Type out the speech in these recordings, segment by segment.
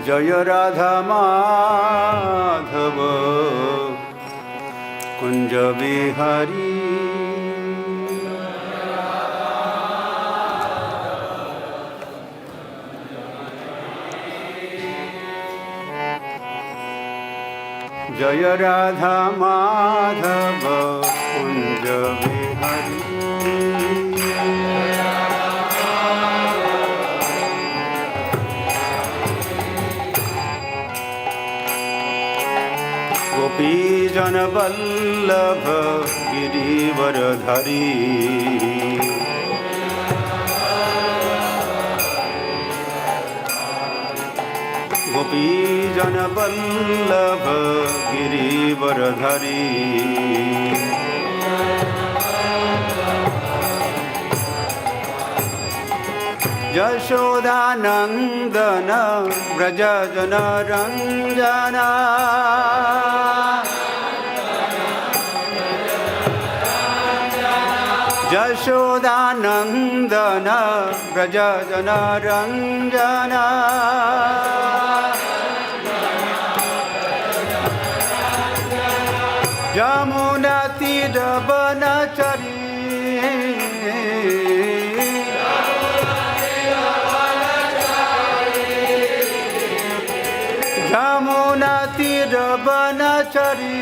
जय राधा माधव कुंज बिहारी जय राधा माधव कुंज बिहारी गोपी जन वल्लभ गिरिवरधारी गोपी जन वल्लभ गिरिवरधारी यशोदानन्दन व्रज जनरञ्जन यशोदानन्दन व्रज जनरञ्जन यमुनातीरवनचरी यमुनातीरवनचरी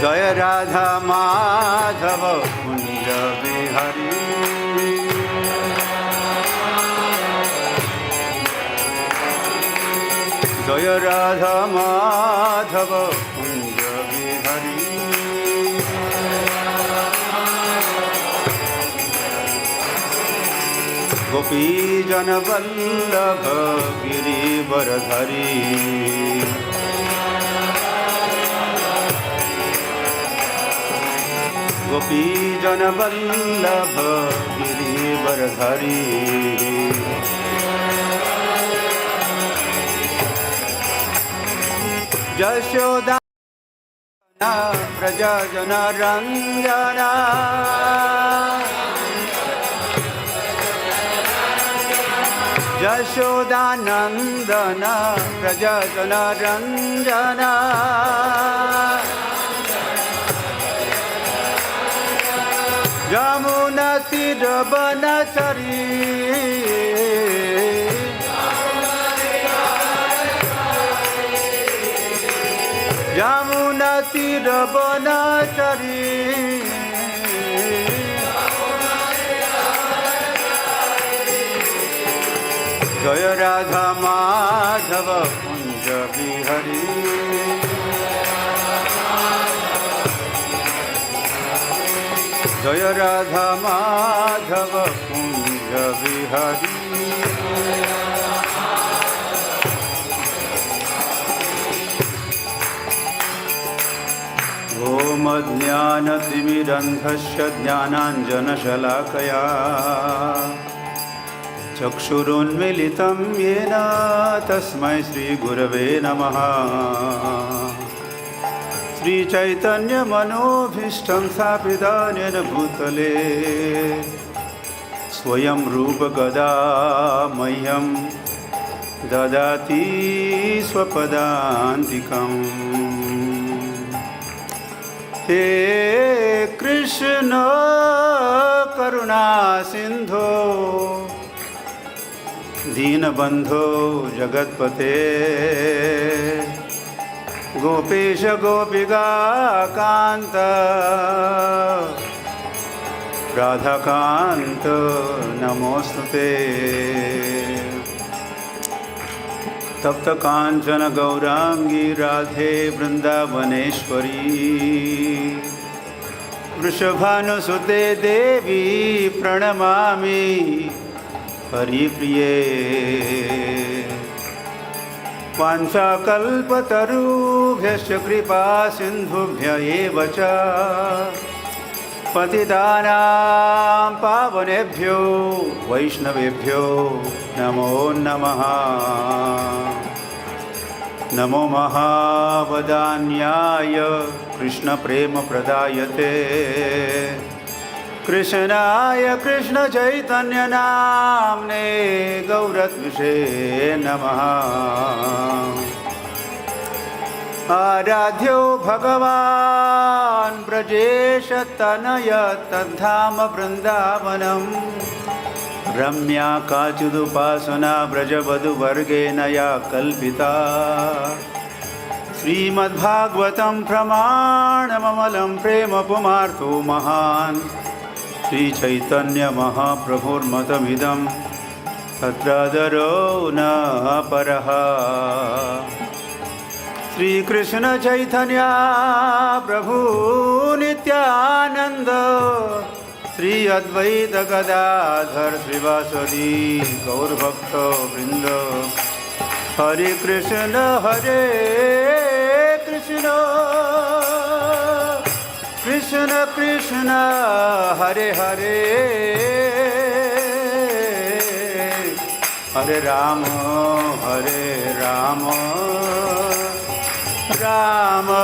जय राधा माधव कुंज बिहारी जय राधा माधव कुंज बिहारी गोपी जन वल्लभ गिरिवरधरी गोपी जन वल्लभ गिरिवरधरी यशोदा व्रज जनरञ्जन यशोदानन्दन व्रज जनरञ्जन यमुनातीरवनचरी यमुनातीरवनचरी जय राधा माधव कुंज बिहारी जय राधा माधव कुंज बिहारी ओम ज्ञानतिमिरन्धस्य ज्ञानाञ्जनशलाकया चक्षुरुन्मीलितं येन तस्मै श्रीगुरवे नमः श्रीचैतन्यमनोभीष्टं स्थापितं येन भूतले स्वयं रूपकदा मह्यं ददाति स्वपदान्तिकम् हे कृष्ण करुणा सिंधो दीनबंधो जगतपते गोपेश गोपिका कांत राधाकांत नमोस्तुते तप्त कांचन गौरांगी राधे वृंदावनेश्वरी वृषभानुसुते देवी प्रणमामि हरिप्रिये वाञ्छाकल्पतरुभ्यश्च कृपा सिन्धुभ्य एव च पतितानां पावनेभ्यो वैष्णवेभ्यो नमो नमः। नमो महावदान्याय कृष्णप्रेमप्रदायते कृष्णाय कृष्णचैतन्यनाम्ने गौरत्विषे नमः। आराध्यो भगवान् ब्रजेश तनय तद्धाम वृन्दावनम् रम्या काचिदुपासना व्रजवधुवर्गेण या कल्पिता श्रीमद्भागवतं प्रमाणममलं प्रेम पुमार्थो महान् श्रीचैतन्यमहाप्रभुर्मतमिदं तत्रादरो न परः। श्रीकृष्ण चैतन्य प्रभु नित्यानंद श्री अद्वैत गदाधर श्रीवासदि गौरभक्त वृंद हरे Krishna Krishna Krishna Hare Hare Hare Rama Hare Rama Rama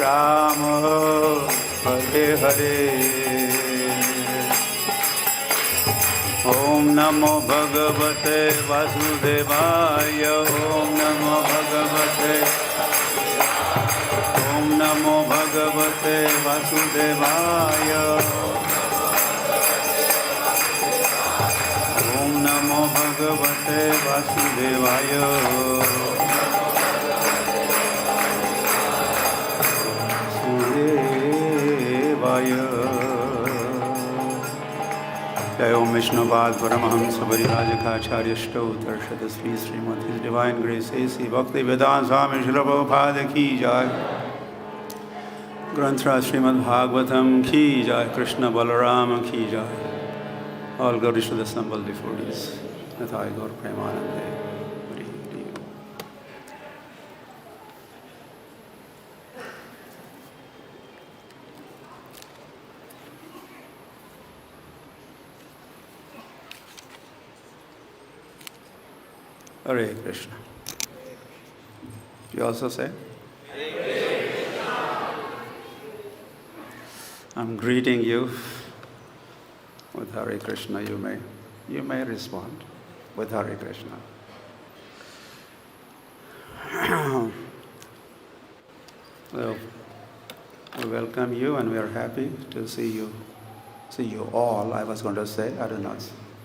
Rama Hare Hare Om Namo Bhagavate Vasudevaya Om Namo Bhagavate Om Namo Bhagavate Vasudevaya Om Namo Bhagavate Vasudevaya Jai Om Vishnupad Paramahamsa Varirajakaacharya Stoutarshada Sri Srimad His Divine Grace A.C. Bhakti Vedanta Swami Srila Prabhupada Ki Jai Granthra Srimad Bhagavatam Ki Jai Krishna Balarama Ki Jai All glories to the assembled devotees. Nathai Gaur Premanande. Hare Krishna. You also say? Hare Krishna. I'm greeting you with Hare Krishna. You may respond with Hare Krishna. So, we welcome you and we are happy to see you all. I was going to say, I don't know.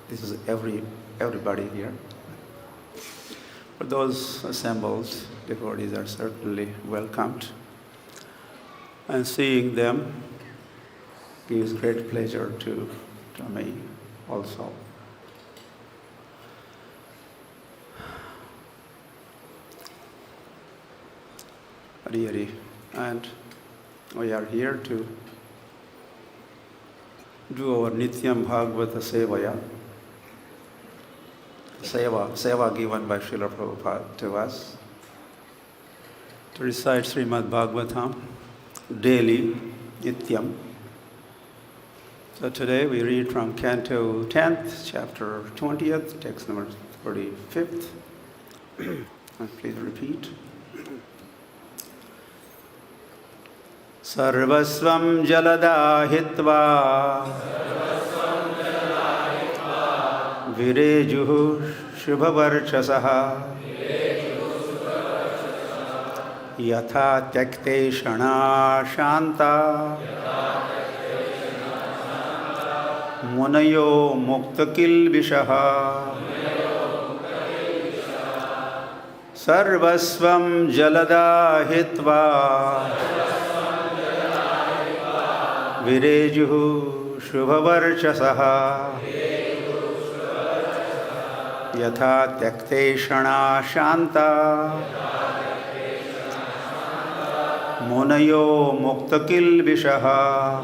This is everybody here. But those assembled devotees are certainly welcomed. And seeing them gives great pleasure to me also. Hari Hari. And we are here to do our Nityam Bhagavata Sevaya. Seva given by Srila Prabhupada to us, to recite Srimad Bhagavatam daily, Nityam. So today we read from Canto 10th, chapter 20th, text number 35th. And please repeat. Sarvasvam jalada hitva Virejuhu Shubhavarchasaha Yatha Tyakte Shana Shanta Munayo Muktakil Vishaha Sarvasvam Jalada Hitva Virejuhu Shubhavarchasaha Yatha Tyakte Shana Shanta Munayo Muktakil Vishaha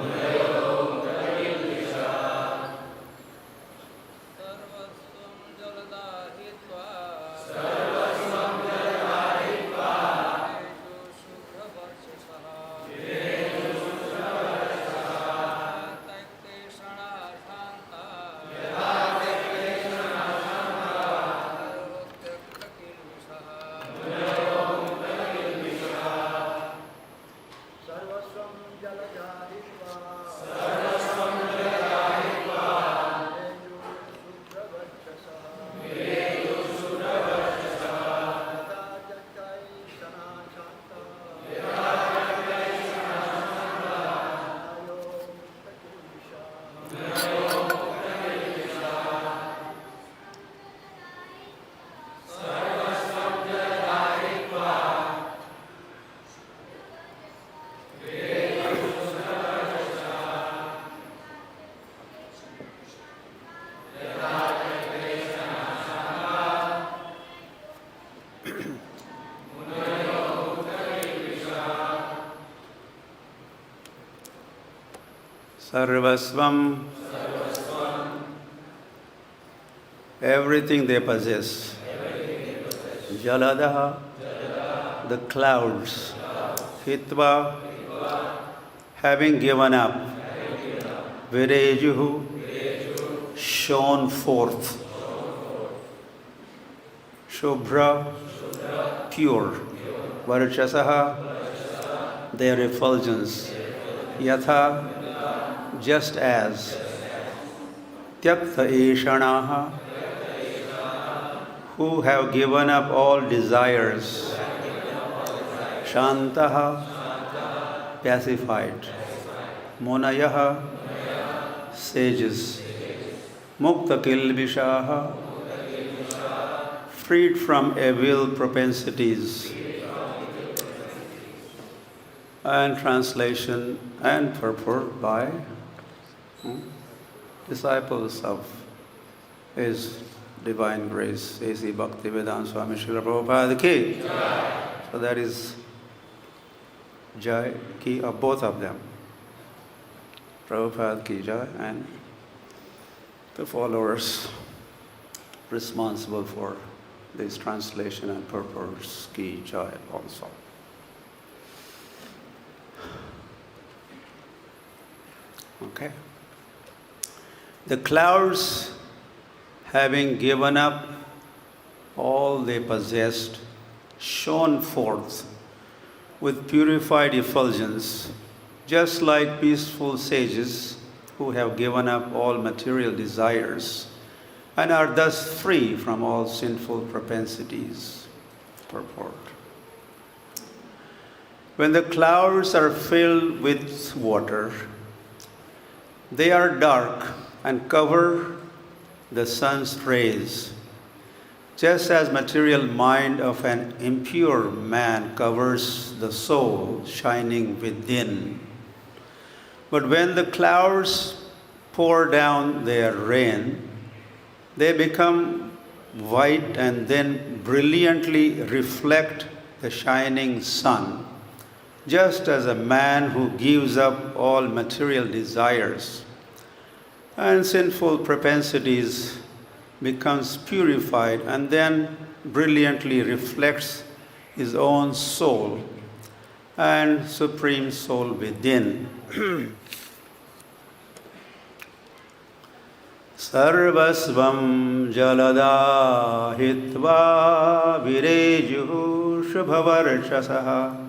Sarvasvam, everything they possess. Jaladaha, the clouds. Hitva, having given up. Virejuhu, shone forth. Shubhra, pure. Varchasaha, their effulgence. Yatha, just as. Tyakta eshanaha, who have given up all desires. Shantaha, pacified. Munayaha, sages. Mukta kilbishaha, freed from evil propensities. And translation and purport by disciples of His Divine Grace, A.C. Bhaktivedanta Swami Srila Prabhupada ki. So that is Jai ki of both of them. Prabhupada ki Jai and the followers responsible for this translation and purpose ki Jai also. Okay. The clouds, having given up all they possessed, shone forth with purified effulgence, just like peaceful sages who have given up all material desires and are thus free from all sinful propensities. Purport. When the clouds are filled with water, they are dark and cover the sun's rays, just as material mind of an impure man covers the soul shining within. But when the clouds pour down their rain, they become white and then brilliantly reflect the shining sun, just as a man who gives up all material desires and sinful propensities becomes purified and then brilliantly reflects his own soul and supreme soul within. Sarvasvam jalada hitva virejuhu shubhavarchasaha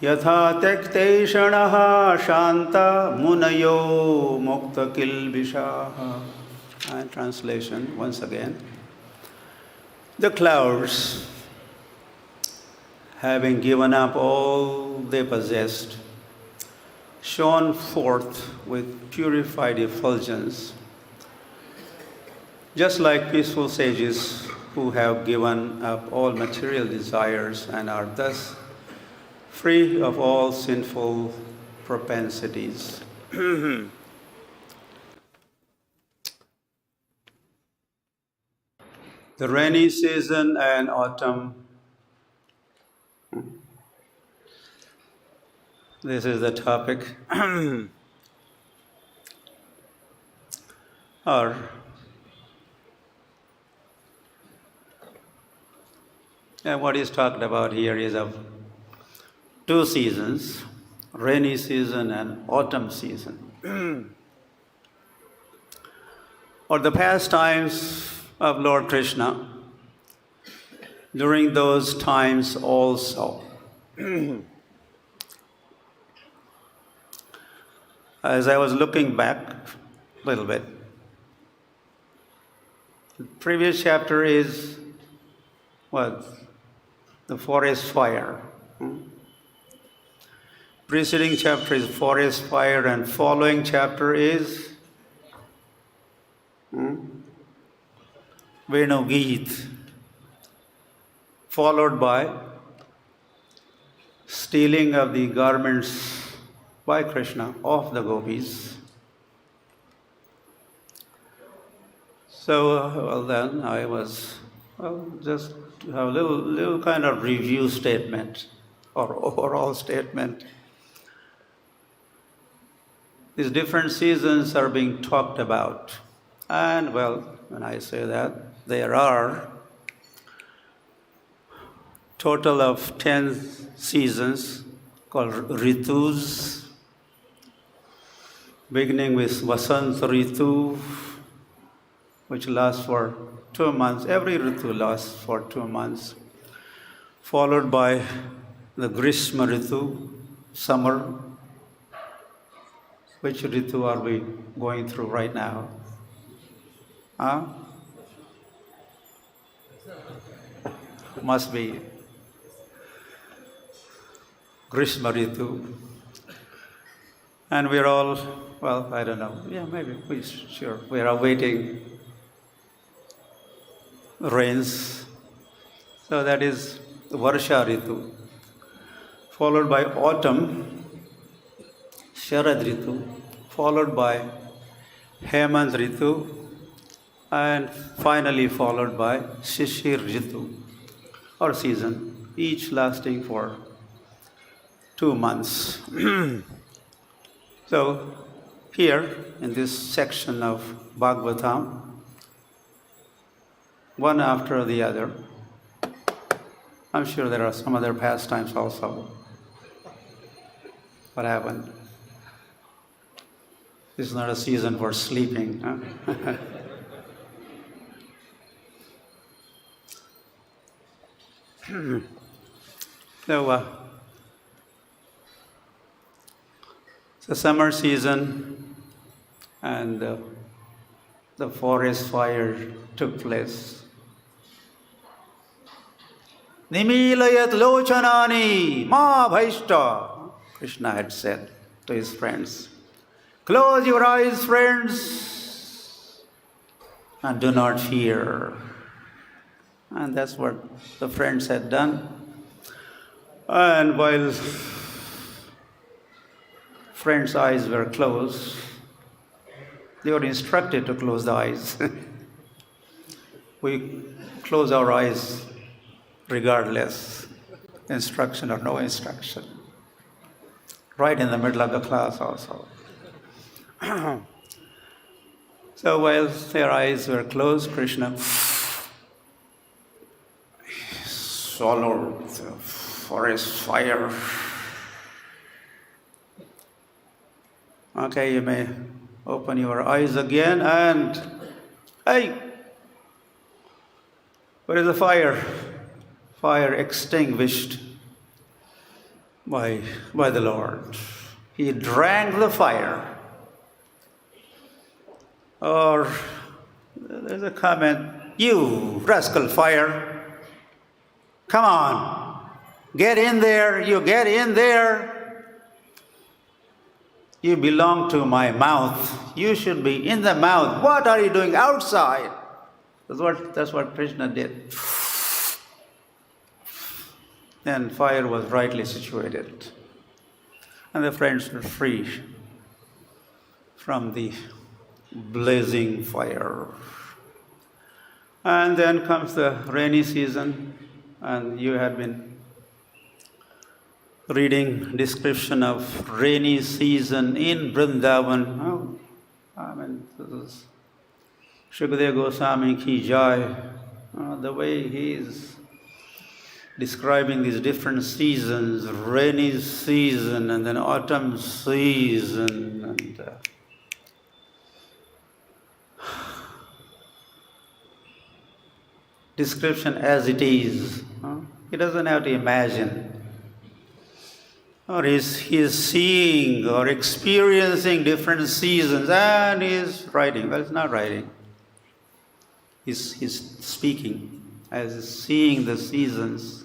yatha tekte shanaha shanta munayo mukta kilbishaha. And translation once again. The clouds, having given up all they possessed, shone forth with purified effulgence, just like peaceful sages who have given up all material desires and are thus free of all sinful propensities. The rainy season and autumn. This is the topic. Or what is talked about here is of two seasons, rainy season and autumn season. Or the pastimes of Lord Krishna during those times also. As I was looking back a little bit, the previous chapter is what? The forest fire. Preceding chapter is forest fire and following chapter is Venu Geet, followed by stealing of the garments by Krishna of the gopis. So, then I was just to have a little kind of review statement or overall statement. These different seasons are being talked about. And when I say that, there are total of 10 seasons called ritus. beginning with Vasant Ritu, which lasts for 2 months. Every Ritu lasts for 2 months, followed by the Grishma Ritu, summer. Which Ritu are we going through right now? Huh? Must be Grishma Ritu. And we're all, well, I don't know. Yeah, maybe, sure. We are awaiting rains. So that is Varsha Ritu. Followed by autumn, Sharad Ritu. Followed by Hemant Ritu. And finally followed by Shishir Ritu, or season, each lasting for 2 months. So here in this section of Bhagavatam, one after the other, I'm sure there are some other pastimes also. What happened? This is not a season for sleeping. Huh? So, it's the summer season, and the forest fire took place. Nimilayat lochanani ma bhaishta, Krishna had said to his friends. Close your eyes, friends, and do not fear. And that's what the friends had done. And while friends' eyes were closed, they were instructed to close the eyes. We close our eyes regardless, instruction or no instruction. Right in the middle of the class also. So while their eyes were closed, Krishna swallowed the forest fire. Okay, you may open your eyes again and, hey, where is the fire? Fire extinguished by the Lord. He drank the fire. Or there's a comment, you rascal fire, come on, get in there, you get in there. You belong to my mouth. You should be in the mouth. What are you doing outside? That's what Krishna did. Then fire was rightly situated. And the friends were free from the blazing fire. And then comes the rainy season, and you had been reading description of rainy season in Vrindavan. Oh, I mean, this is Shukadeva Goswami ki jai. The way he is describing these different seasons, rainy season and then autumn season, and description as it is. He doesn't have to imagine. Or he's seeing or experiencing different seasons and he's writing. Well, it's not writing. He's speaking as seeing the seasons,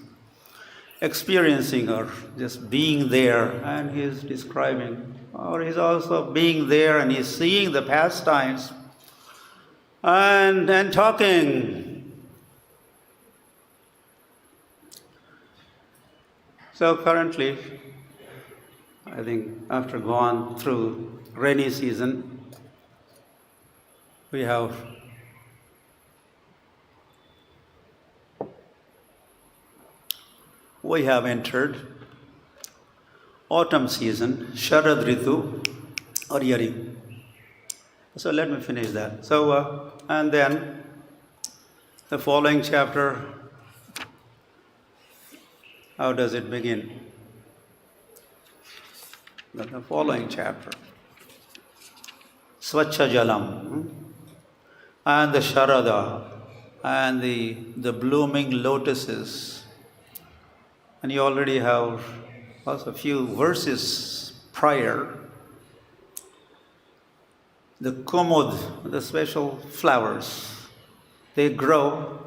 experiencing or just being there, and he's describing. Or he's also being there and he's seeing the pastimes and talking. So currently, I think after gone through rainy season, we have entered autumn season, Sharad Ritu or Yari. So let me finish that. So, and then the following chapter, how does it begin? The following chapter. Swacha Jalam, and the Sharada, and the blooming lotuses. And you already have also a few verses prior. The kumud, the special flowers, they grow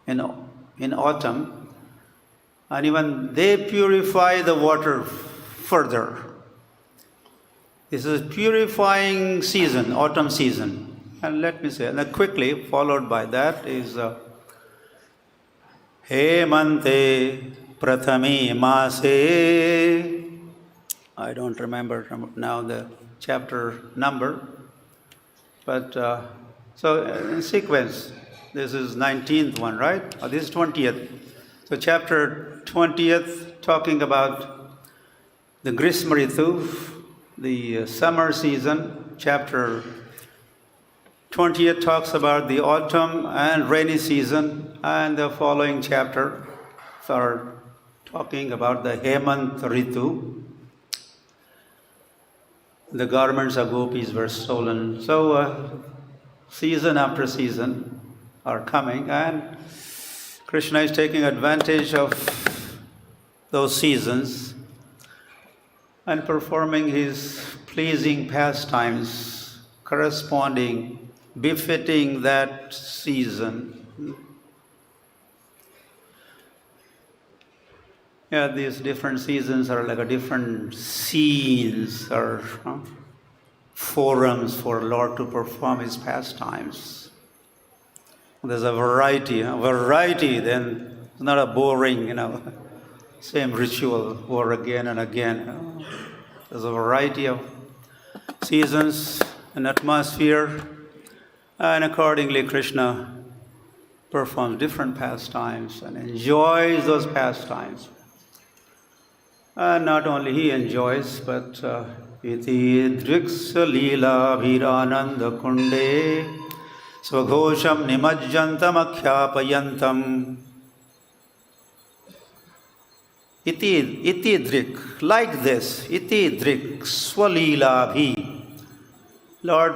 in autumn, and even they purify the water further. This is purifying season, autumn season. And let me say, and then quickly followed by that is Hemante Prathami Mase. I don't remember now the chapter number, but so in sequence, this is 19th one, right? Or this is 20th. So chapter 20th talking about the Grishma Ritu, the summer season. Chapter 20th talks about the autumn and rainy season, and the following chapter are talking about the Hemant Ritu. The garments of gopis were stolen. So season after season are coming, and Krishna is taking advantage of those seasons and performing his pleasing pastimes corresponding, befitting that season. Yeah, these different seasons are like a different scenes or forums for Lord to perform his pastimes. There's a variety, then it's not a boring, same ritual over again and again. There's a variety of seasons and atmosphere, and accordingly Krishna performs different pastimes and enjoys those pastimes. And not only he enjoys, but iti driksa lila bhirananda kunde svaghosham nimajjantam akyapayantam. Iti drik, like this, iti drik swalila bhi. Lord,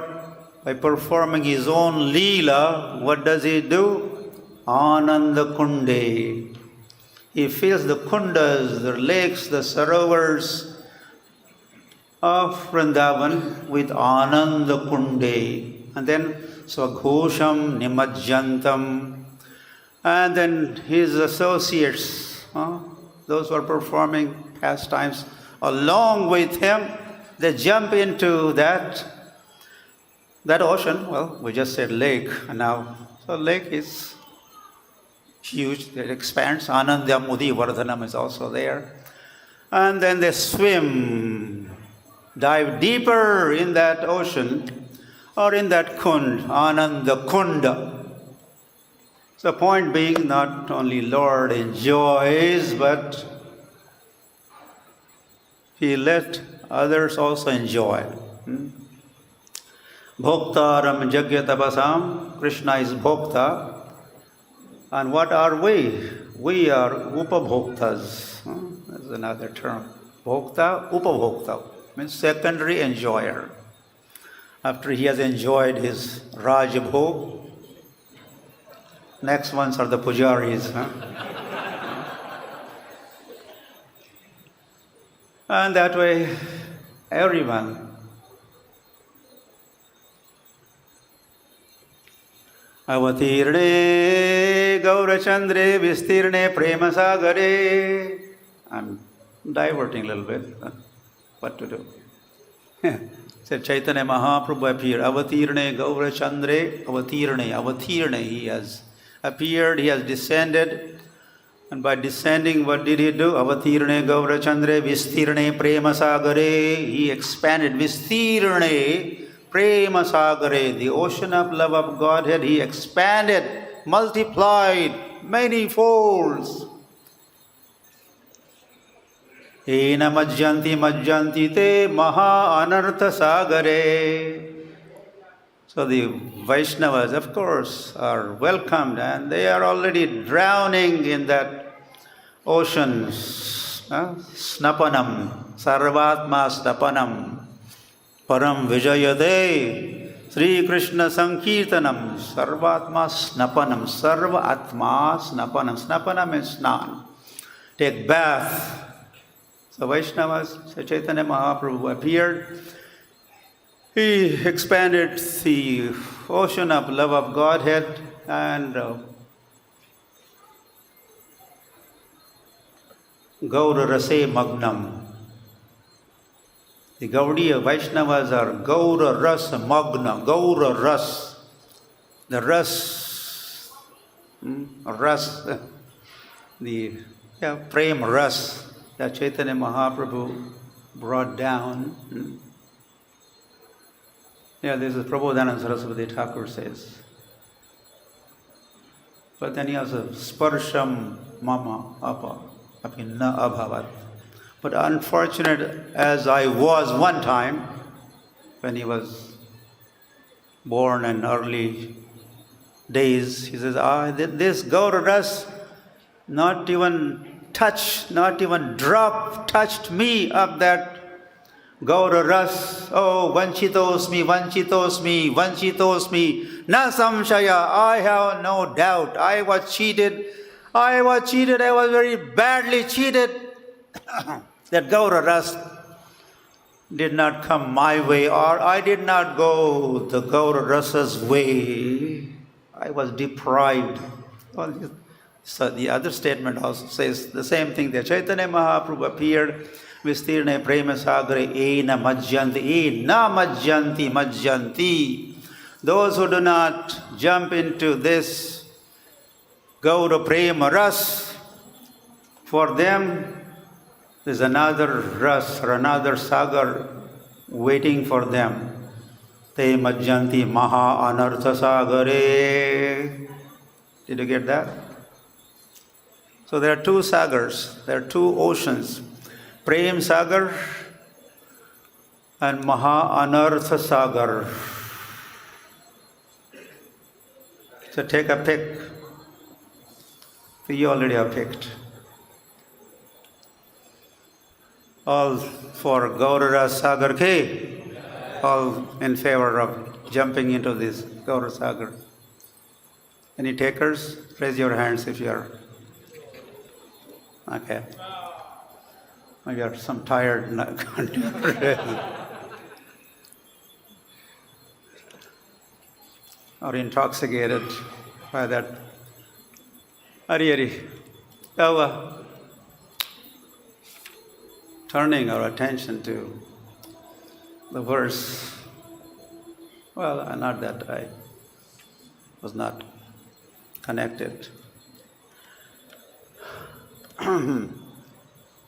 by performing his own leela, what does he do? Ananda kunde. He fills the kundas, the lakes, the sarovars of Vrindavan with Ananda Kunde. And then Swaghosham Nimajjantam. And then his associates, those who are performing pastimes along with him, they jump into that ocean. Well, we just said lake, and now, so lake is huge, it expands. Anandya Mudi Vardhanam is also there. And then they swim, dive deeper in that ocean or in that kund, Ananda Kunda. So the point being, not only Lord enjoys, but he let others also enjoy. Bhoktaram Jagya Tapasam, Krishna is Bhokta. And what are we? We are Upabhoktas. That's another term. Bhokta, Upabhokta, means secondary enjoyer. After he has enjoyed his Rajabhog, next ones are the pujaris. And that way, everyone. Avatirne Gaurachandre Vistirne Premasagare. I'm diverting a little bit. What to do? Said Chaitanya Mahaprabhu appeared. Avatirne Gaurachandre. Avatirne. He has appeared, he has descended. And by descending, what did he do? Avatirne Gaurachandre Vistirne Premasagare. He expanded. Vistirne Prema Sagare, the ocean of love of Godhead, he expanded, multiplied many folds. Ena majjanti te maha anartha sagare. So the Vaishnavas, of course, are welcomed, and they are already drowning in that ocean. Snapanam, sarvatma snapanam. Param Vijayade Sri Krishna Sankirtanam Sarvatma Snapanam Sarva Atma Snapanam. Snapanam means snan. Take bath. So Vaishnavas, Sri Chaitanya Mahaprabhu appeared. He expanded the ocean of love of Godhead and Gaura Rase Magnam. The Gaudiya Vaishnavas are Gaura Ras Magna, Gaura Ras. The Ras, the Prem Ras that Chaitanya Mahaprabhu brought down. This is Prabodhananda Saraswati Thakur says. But then he also Sparsham Mama Apa Apinna Abhavat. But unfortunate as I was one time, when he was born in early days, he says, this Gauraras not even drop touched me of that Gauraras. Oh, vanchitosmi, na samshaya. I have no doubt. I was cheated. I was very badly cheated. That Gauraras did not come my way, or I did not go the Gaurarasa's way. I was deprived. So the other statement also says the same thing. That Chaitanya Mahaprabhu appeared, Vistirne Prema Sagare Ena Majjanti. Those who do not jump into this Gaura Prema Ras, for them there's another ras or another sagar waiting for them. Te Majjanti Maha Anartha Sagare. Did you get that? So there are two sagars, there are two oceans. Prem Sagar and Maha Anartha Sagar. So take a pick. You already have picked. All for Gaurara Sagar Ke, all in favor of jumping into this Gaurara Sagar. Any takers? Raise your hands if you are. Okay. Maybe you are some tired. Or intoxicated by that. Hari. Turning our attention to the verse. Well, not that I was not connected.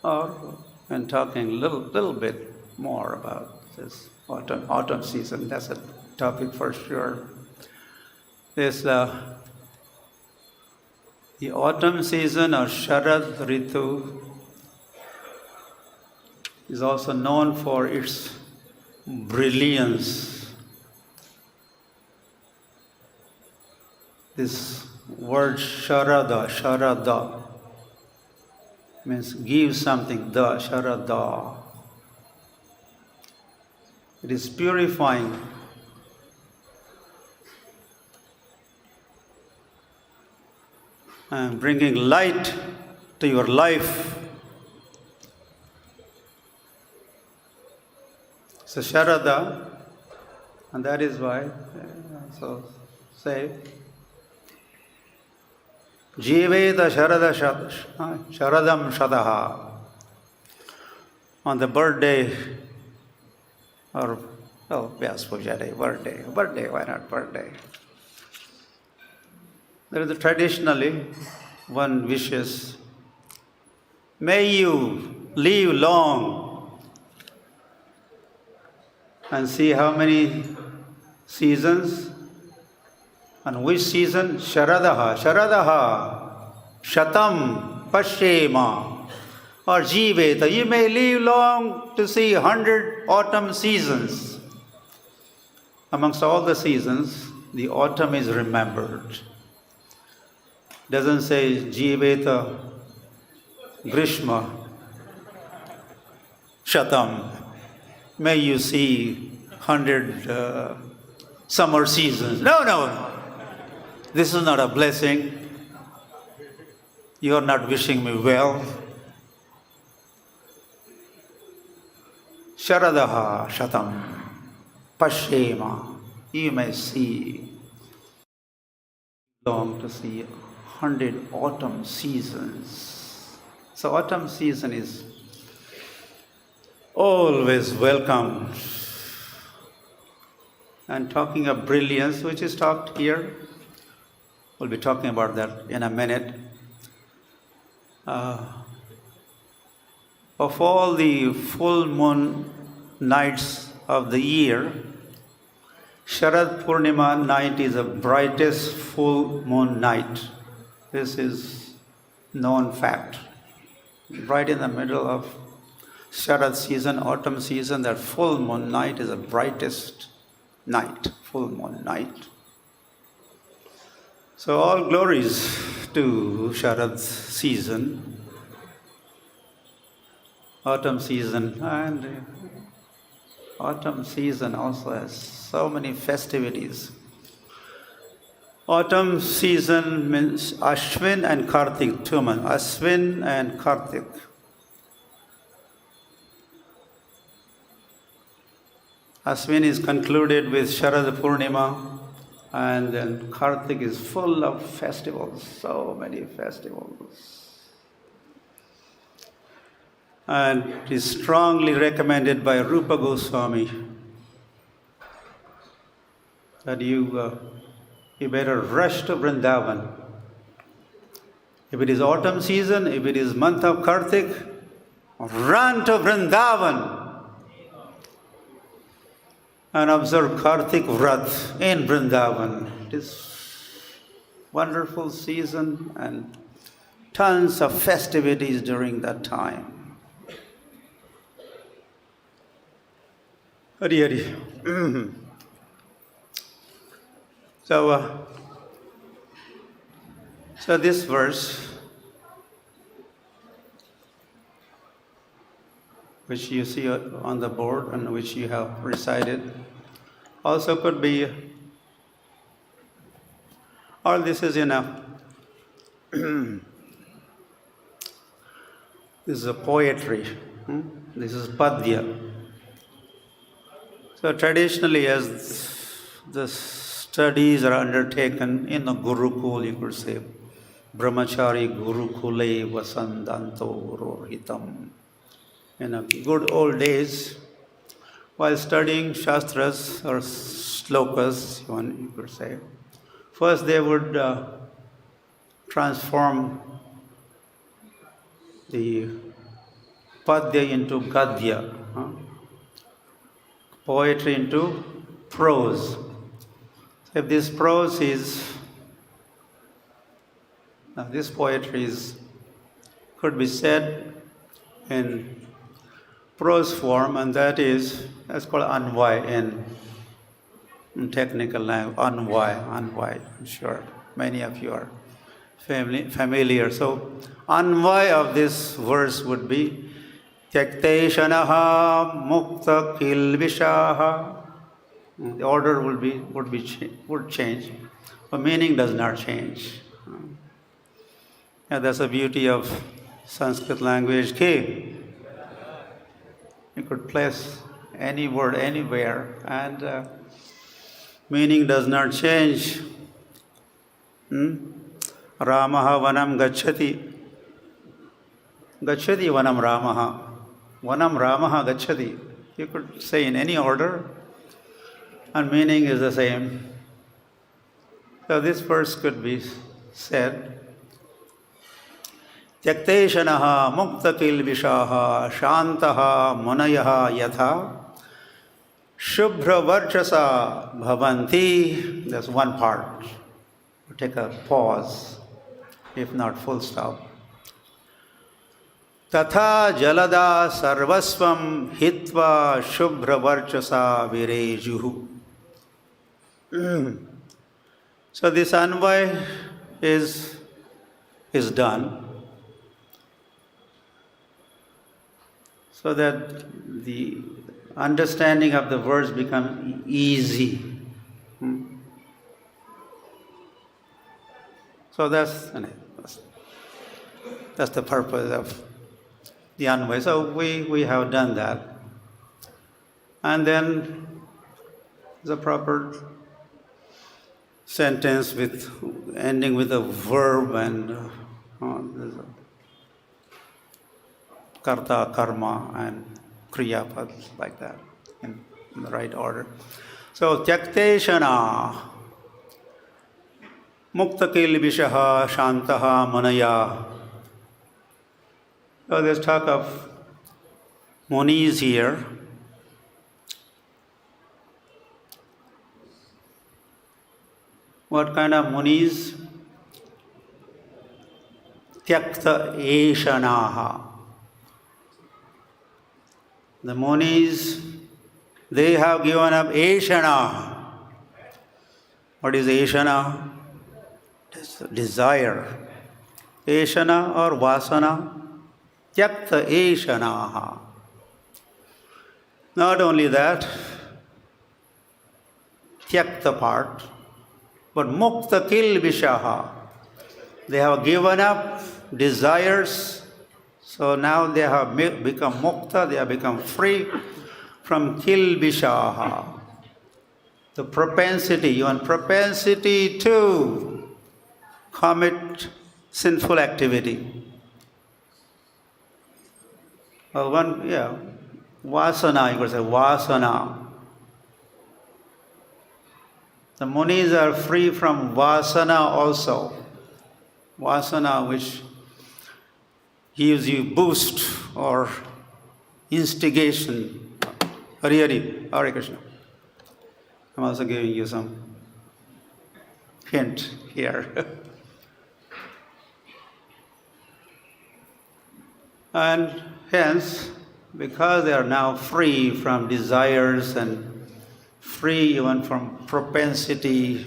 Or and talking a little bit more about this autumn season. That's a topic for sure. This the autumn season or Sharad Ritu is also known for its brilliance. This word Sharada means give something, Sharada. It is purifying. And bringing light to your life. So Sharada, and that is why, so say, Jiveta Sharadam Shadaha. On the birthday, or, Puja Day, birthday, why not birthday? There is traditionally one wishes, may you live long and see how many seasons. And which season? Sharadaha, Shatam, Pashyema, or Jiveta. You may live long to see 100 autumn seasons. Amongst all the seasons, the autumn is remembered. Doesn't say Jiveta, Grishma, Shatam. May you see 100 summer seasons. No, no. This is not a blessing. You are not wishing me well. Sharadaha Shatam Pashema. You may see, long to see 100 autumn seasons. So autumn season is always welcome. And talking of brilliance, which is talked here, we'll be talking about that in a minute. Of all the full moon nights of the year, Sharad Purnima night is the brightest full moon night. This is known fact. Right in the middle of Sharad season, autumn season, that full moon night is the brightest night, full moon night. So all glories to Sharad season, autumn season, and autumn season also has so many festivities. Autumn season means Ashwin and Kartik, 2 months. Ashwin and Kartik. Ashwin is concluded with Sharad Purnima, and then Kartik is full of festivals, so many festivals. And it is strongly recommended by Rupa Goswami that you better rush to Vrindavan. If it is autumn season, if it is month of Kartik, run to Vrindavan and observe Kartik Vrat in Vrindavan. It is wonderful season and tons of festivities during that time. Hari Hari. So this verse, which you see on the board and which you have recited, also could be, all this is in a, this is a poetry, this is Padya. So traditionally, as the studies are undertaken in the Gurukul, you could say, Brahmachari Gurukule Vasandanto Rohitam. In the good old days, while studying Shastras or Slokas, you could say, first they would transform the Padya into Gadya, poetry into prose. If this prose is, this poetry could be said in prose form, and that's called Anvay in technical language. Anvay. I'm sure many of you are familiar. So Anvay of this verse would be Tyakte Shanaha Mukta Kilvishaha. The order would change, but meaning does not change. And that's the beauty of Sanskrit language. Ki you could place any word anywhere, and meaning does not change. Ramaha vanam gacchati. Gacchati vanam Ramaha. Vanam Ramaha gacchati. You could say in any order, and meaning is the same. So this verse could be said, Tyakte shanaha mukta kilvishaha shantaha munayaha yatha shubhra varchasa bhavanti. That's one part. Take a pause, if not full stop. Tatha jalada sarvasvam hitva shubhra varchasa virejuhu. So this anvay is done, so that the understanding of the words become easy. So that's the purpose of the Anvaya. So we have done that. And then the proper sentence with ending with a verb and karta, karma, and kriya pad, like that, in the right order. So tyakteshana mukta kilbishaha shantaha munaya. So there's talk of munis here. What kind of munis? Tyakta eshanaha. The munis, they have given up eshana. What is eshana? Desire. Eshana or vasana? Tyakta eshanaha. Not only that, tyakta part, but mukta kilbishaha. They have given up desires, so now they have become mukta, they have become free from kilbishaha. The propensity to commit sinful activity. Well, vasana, you could say vasana. The munis are free from vasana also. Vasana, which gives you boost or instigation. Hare Krishna. I'm also giving you some hint here. And hence, because they are now free from desires and free even from propensity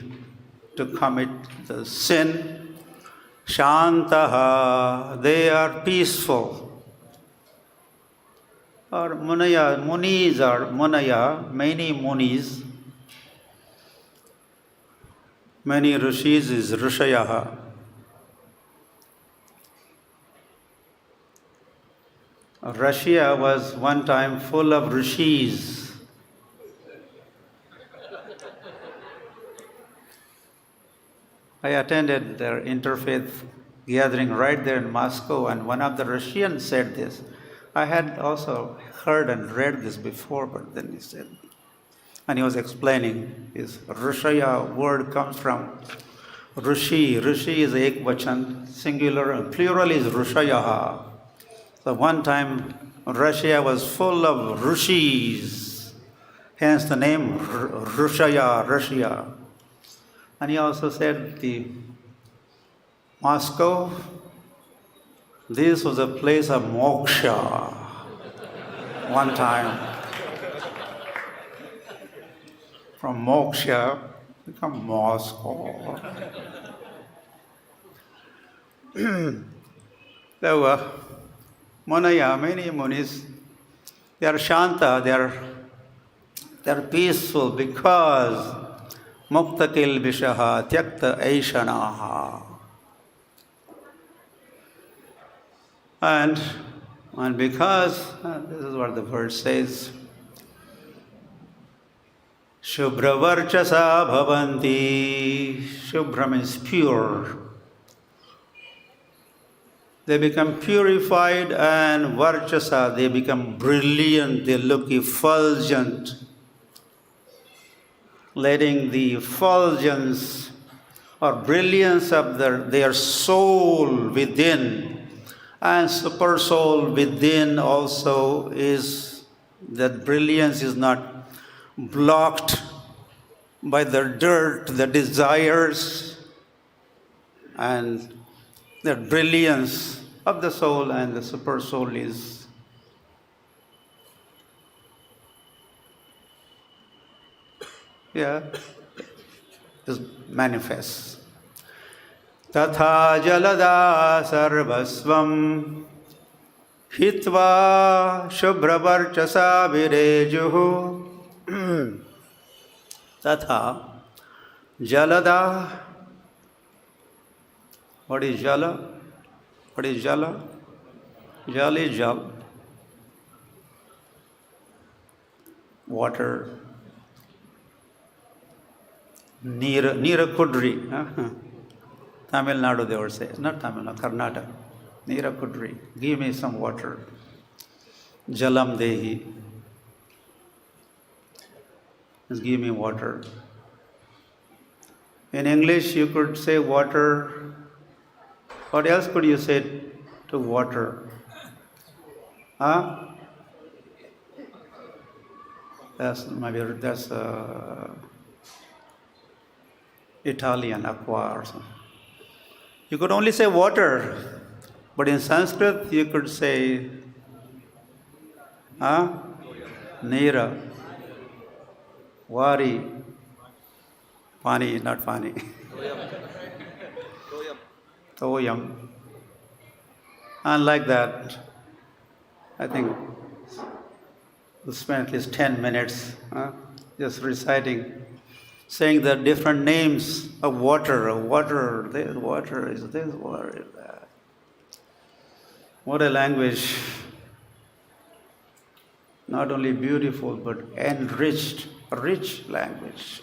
to commit the sin, shantaha, they are peaceful. Or munis are munaya, many munis, many rishis is rishayaha. Russia was one time full of rishis. I attended their interfaith gathering right there in Moscow, and one of the Russians said this. I had also heard and read this before, but then he said, and he was explaining, this Rushaya word comes from Rishi. Rishi is ekvachan, singular, and plural is Rushayaha. So one time Russia was full of rishis, hence the name Rushaya, Russia. And he also said the Moscow, this was a place of moksha one time. From moksha, become Moscow. There were Munaya, many munis, they are shanta, they are peaceful because mukta kilbishaha tyakta aishanaha. And because, this is what the verse says, Shubhra varchasa bhavanti. Shubhra means pure. They become purified, and varchasa, they become brilliant, they look effulgent, letting the effulgence or brilliance of their soul within, and super soul within also is, that brilliance is not blocked by the dirt, the desires, and the brilliance of the soul and the super soul is manifests. Tatha jalada sarvasvam Hitva shubhravarchasa virejuhu tatha jalada. What is jala? What is jala? Jal is jal. Water. Neera Kudri. Tamil Nadu they would say. Not Tamil Nadu, Karnataka. Neera Kudri. Give me some water. Jalam Dehi. Just give me water. In English you could say water. What else could you say to water? Huh? That's Italian, aqua or something. You could only say water, but in Sanskrit you could say Nira, Wari, Pani, not Pani. Toyam. And like that, I think we'll spend at least 10 minutes just reciting, saying the different names of water. Water, this water is this, water is that. What a language. Not only beautiful, but enriched, rich language.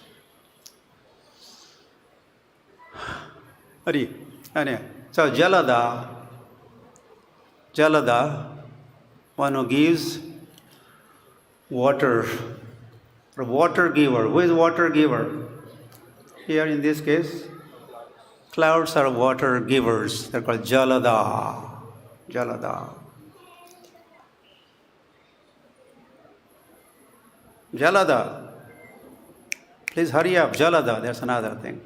So Jalada, one who gives water, the water giver. Who is water giver? Here in this case, clouds are water givers. They're called Jalada. Jalada. Jalada. Please hurry up. Jalada. That's another thing.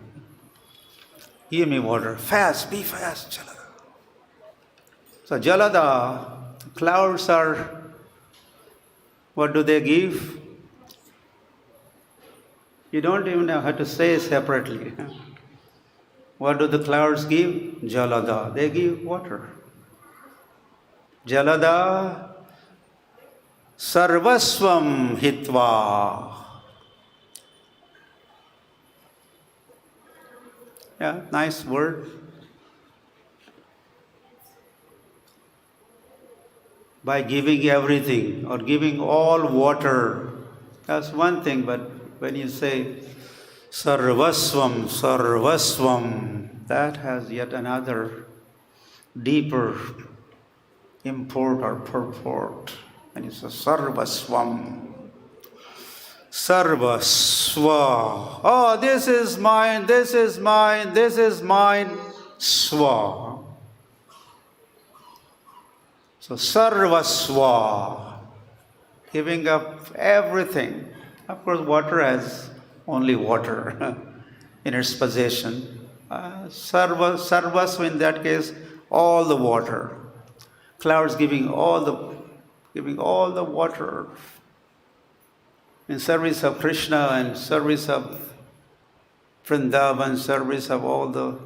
Give me water. Fast. Be fast. Jalada. So Jalada, clouds are, what do they give? You don't even know how to say separately. What do the clouds give? Jalada. They give water. Jalada sarvasvam hitva. Yeah, nice word. By giving everything or giving all water, that's one thing, but when you say sarvasvam, sarvasvam, that has yet another deeper import or purport. And it's a sarvasvam. Sarvasva. Oh, this is mine, this is mine, this is mine. Swa. So sarvasva. Giving up everything. Of course, water has only water in its possession. Sarvasva in that case, all the water. Clouds giving all the water in service of Krishna and service of Vrindavan, service of all the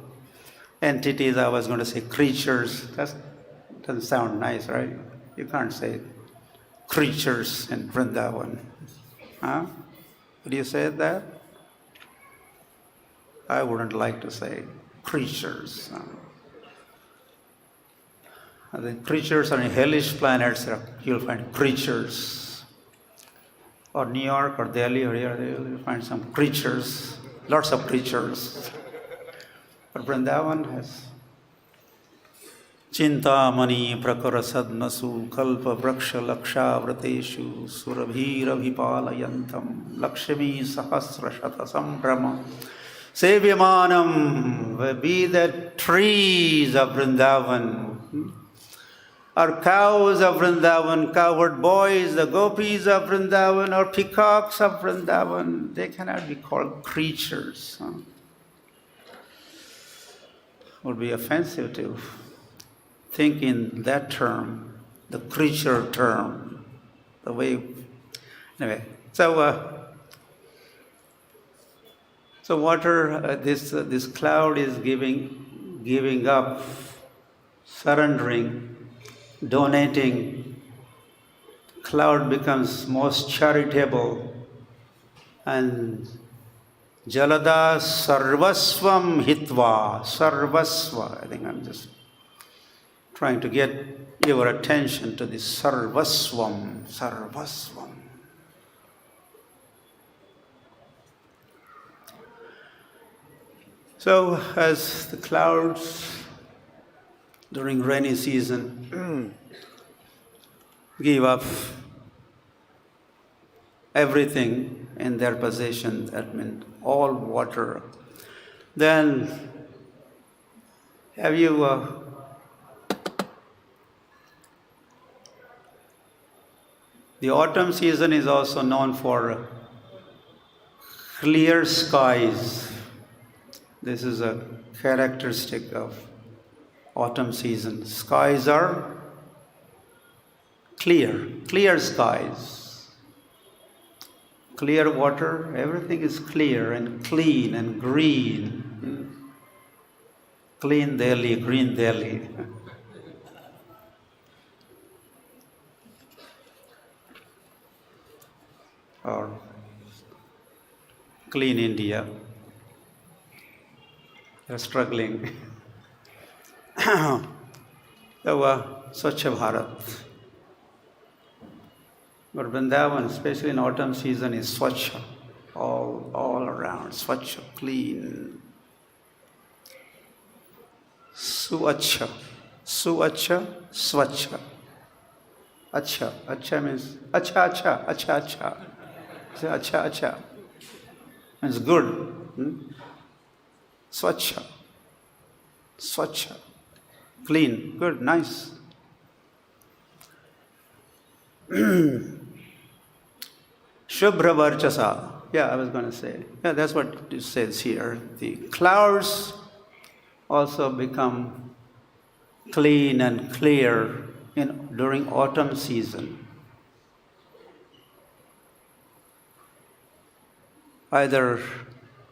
entities. I was going to say creatures. That doesn't sound nice, right? You can't say creatures in Vrindavan. Huh? Would you say that? I wouldn't like to say creatures. I think creatures on hellish planets, you'll find creatures. Or New York or Delhi or here, you'll find some creatures, lots of creatures. But Vrindavan has Chintamani prakara sadmasu kalpa vraksha laksha vrateshu surabhira vipalayantam lakshmi sahasra shata sambrama sevyamanam. Be the trees of Vrindavan, or cows of Vrindavan, cowherd boys, the gopis of Vrindavan, or peacocks of Vrindavan. They cannot be called creatures. Would be offensive to think in that term, the creature term, the way. Anyway, so water. This cloud is giving up, surrendering, donating, cloud becomes most charitable, and Jalada sarvasvam hitva, sarvasva. I think I'm just trying to get your attention to this sarvasvam, sarvasvam. So as the clouds during rainy season give up everything in their possession, that means all water, then have you the autumn season is also known for clear skies. This is a characteristic of autumn season. Skies are clear skies. Clear water, everything is clear and clean and green. Clean Delhi, green Delhi. Or clean India. They're struggling. So, Swachha Bharat. But Vrindavan, especially in autumn season, is Swachha. All around. Swachha, clean. Suacha. Suacha, Swachha. Acha. Acha means acha. Say acha. Means good. Swachha. Clean, good, nice. Shubhra Varchasa. Yeah, I was going to say. Yeah, that's what it says here. The clouds also become clean and clear during autumn season. Either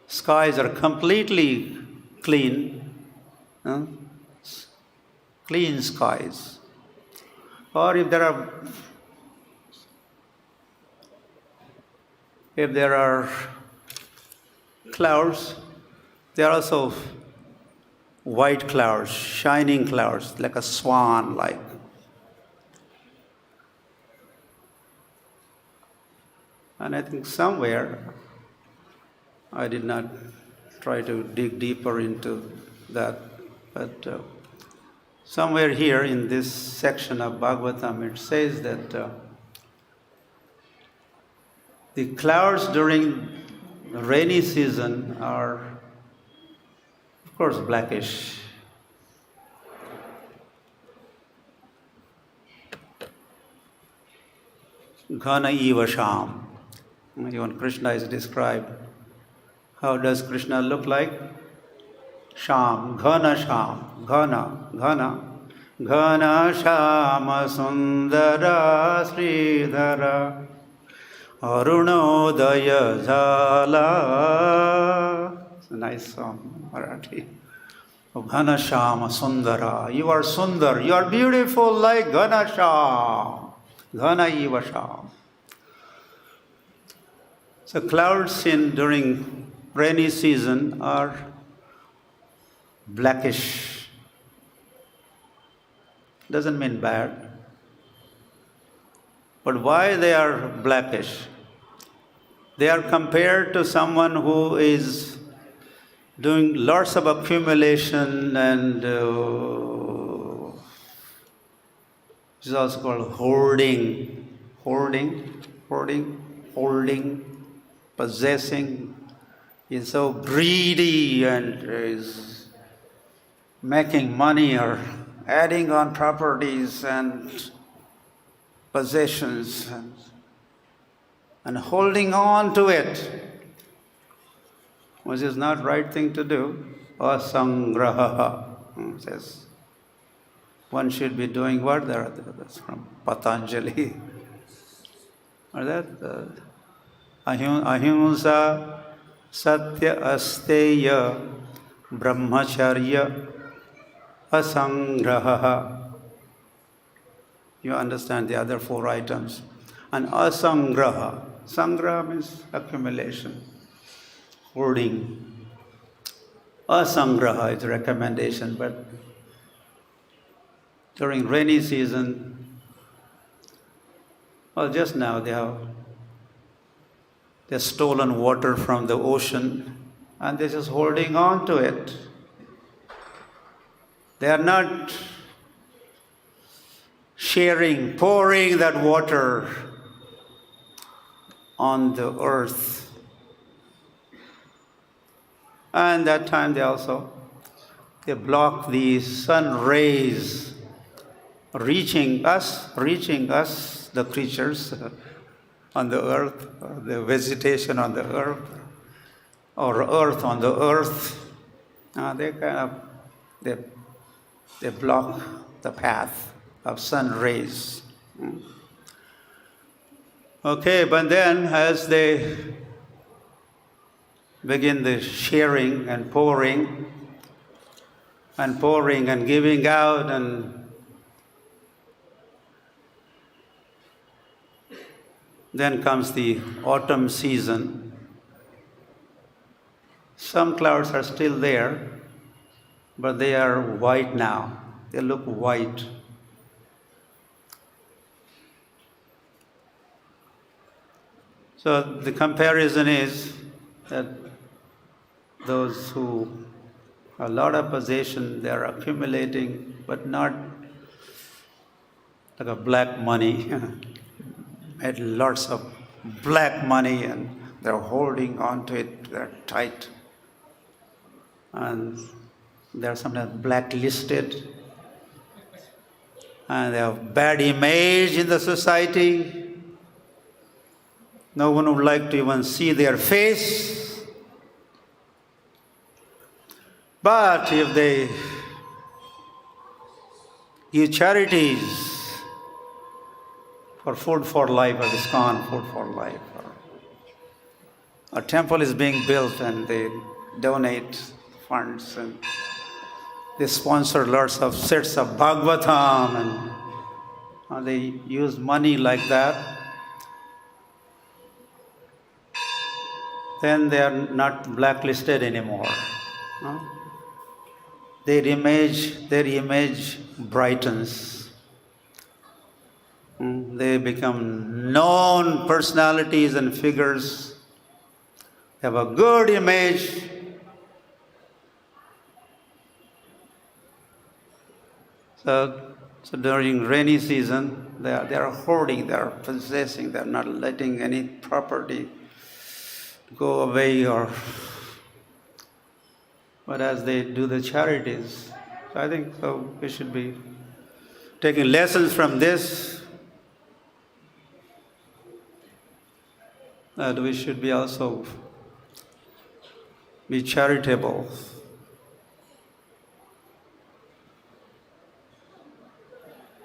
skies are completely clean, clean skies, or if there are clouds, they are also white clouds, shining clouds, like a swan, like. And I think somewhere, I did not try to dig deeper into that, but somewhere here in this section of Bhagavatam, it says that the clouds during the rainy season are, of course, blackish. Ghana eva sham. Even Krishna is described. How does Krishna look like? Sham, Ghana Sham, Ghana. Ghana Shama Sundara Sridhara Arunodaya Jala. It's a nice song, Marathi. Ghana Shama Sundara. You are Sundar, you are beautiful like Ghana Sham. Ghana Eva Sham. So clouds during rainy season are blackish. Doesn't mean bad. But why they are blackish? They are compared to someone who is doing lots of accumulation and which is also called hoarding, possessing. Is so greedy and is making money or adding on properties and possessions and holding on to it, which is not right thing to do. Asangraha says one should be doing what? That's from Patanjali. Or that ahimsa Satya asteya brahmacharya asangraha. you understand the other 4 items. And asangraha. Sangraha means accumulation, hoarding. Asangraha is a recommendation, but during rainy season, well, just now they've stolen water from the ocean and they're just holding on to it. They are not sharing, pouring that water on the earth. And that time they block the sun rays reaching us, the creatures on the earth, the vegetation on the earth, or earth on the earth. They block the path of sun rays. Okay, but then as they begin the sharing and pouring and giving out, and then comes the autumn season. Some clouds are still there, but they are white now. They look white. So the comparison is that those who have a lot of possession, they are accumulating, but not like a black money. Made lots of black money and they're holding on to it, they're tight. And they're sometimes blacklisted. And they have bad image in the society. No one would like to even see their face. But if they give charities for Food for Life or ISKCON, Food for Life, or a temple is being built and they donate funds and they sponsor lots of sets of Bhagavatam and they use money like that, then they are not blacklisted anymore. Their image brightens. They become known personalities and figures. They have a good image. So during rainy season, they are hoarding, they are possessing, they are not letting any property go away, but as they do the charities. So I think we should be taking lessons from this, that we should be also be charitable.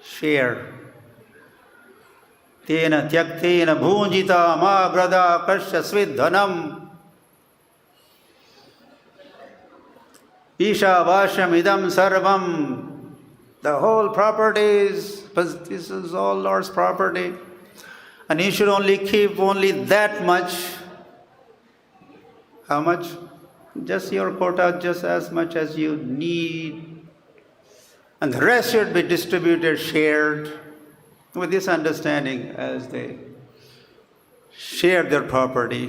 Share. Tena tyaktena bhunjita ma grada kasya svidhanam isha vasham idam sarvam. The whole property this is all Lord's property. And you should only keep only that much. How much? Just your quota, just as much as you need. And the rest should be distributed, shared. With this understanding, as they share their property,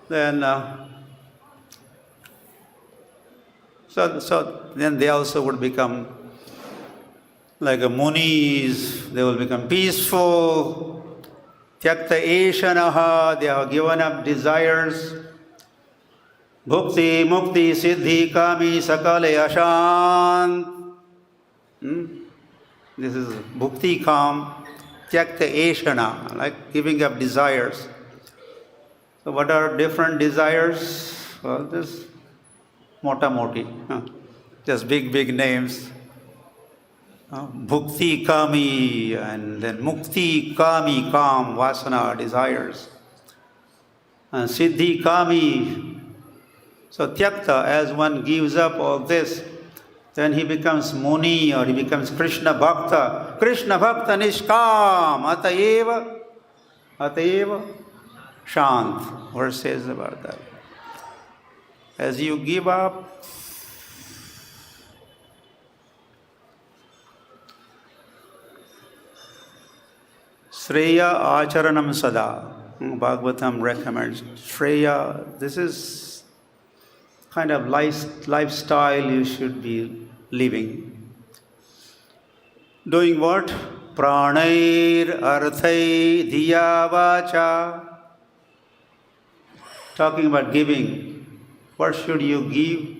then so then they also would become like a munis. They will become peaceful. Tyakta eshanaha, they have given up desires. Bhukti, mukti, siddhi, kami, sakale, ashant. This is bhukti kam, tyakta eshana, like giving up desires. So what are different desires? Well, this mota moti, just big names. Bhukti kami, and then mukti kami, kam, vasana, desires. And siddhi kami. So tyakta, as one gives up all this, then he becomes Muni or he becomes Krishna Bhakta. Krishna Bhakta Nishkam Atayeva Shant. Verse says about that. As you give up, Shreya Acharanam Sada. Bhagavatam recommends Shreya. This is kind of lifestyle you should be living. Doing what? Pranair Arthai Dhiya Vacha. Talking about giving. What should you give?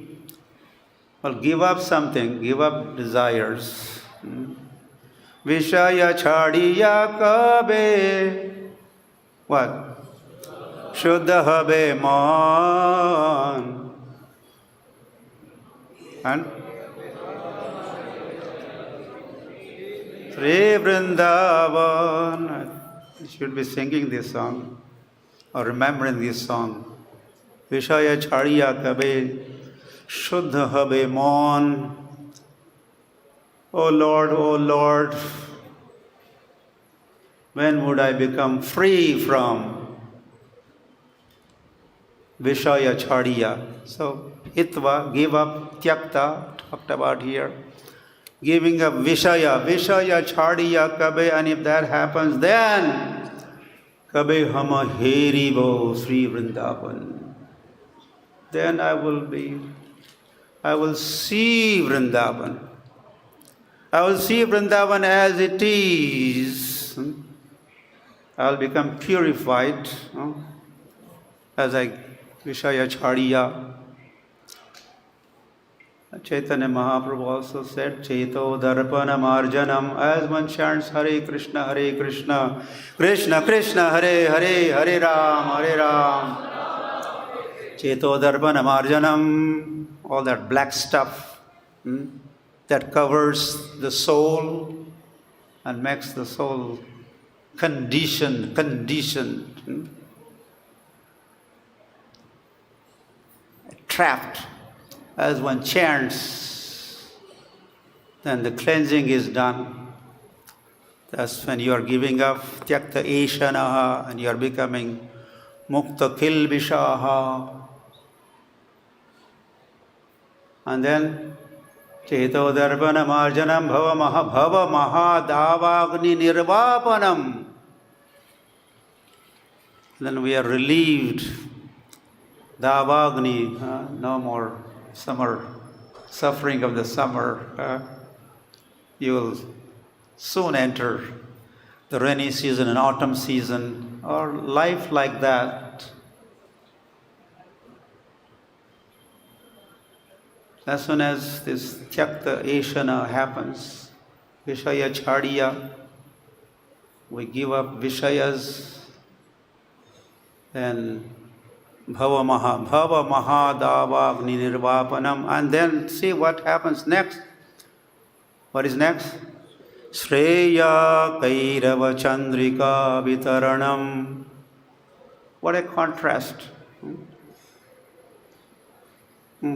Well, give up something. Give up desires. Vishaya chadiya kabe. What? Shuddha habe man. And? Sri Vrindavan. You should be singing this song or remembering this song. Vishaya chadiya kabe. Shuddha habe man. Oh Lord, when would I become free from Vishaya Chadiya? So, Hitva, give up, Tyakta, talked about here. Giving up Vishaya Chadiya Kabe, and if that happens, then Kabe Hama Heribo Sri Vrindavan. Then I will see Vrindavan. I will see Vrindavan as it is. I will become purified as I Vishaya Chadiya. Chaitanya Mahaprabhu also said, Cheto Darpana Marjanam, as one chants Hare Krishna, Krishna Krishna, Hare Hare, Hare Ram, Cheto Darpana Marjanam, all that black stuff that covers the soul and makes the soul conditioned. Trapped. As one chants, then the cleansing is done. That's when you are giving up Tyakta Eshanaha and you are becoming Mukta Kilbishaha. And then Cheto Darpana Marjanam Bhava Maha Davagni Nirvapanam. Then we are relieved. Davagni, no more summer, suffering of the summer. You will soon enter the rainy season and autumn season, or life like that. As soon as this Tyakta Eshana happens, Vishaya Chadiya, we give up Vishayas, then Bhava Mahadavagni Nirvapanam, and then see what happens next. What is next? Shreya Kairava Chandrika Vitaranam. What a contrast.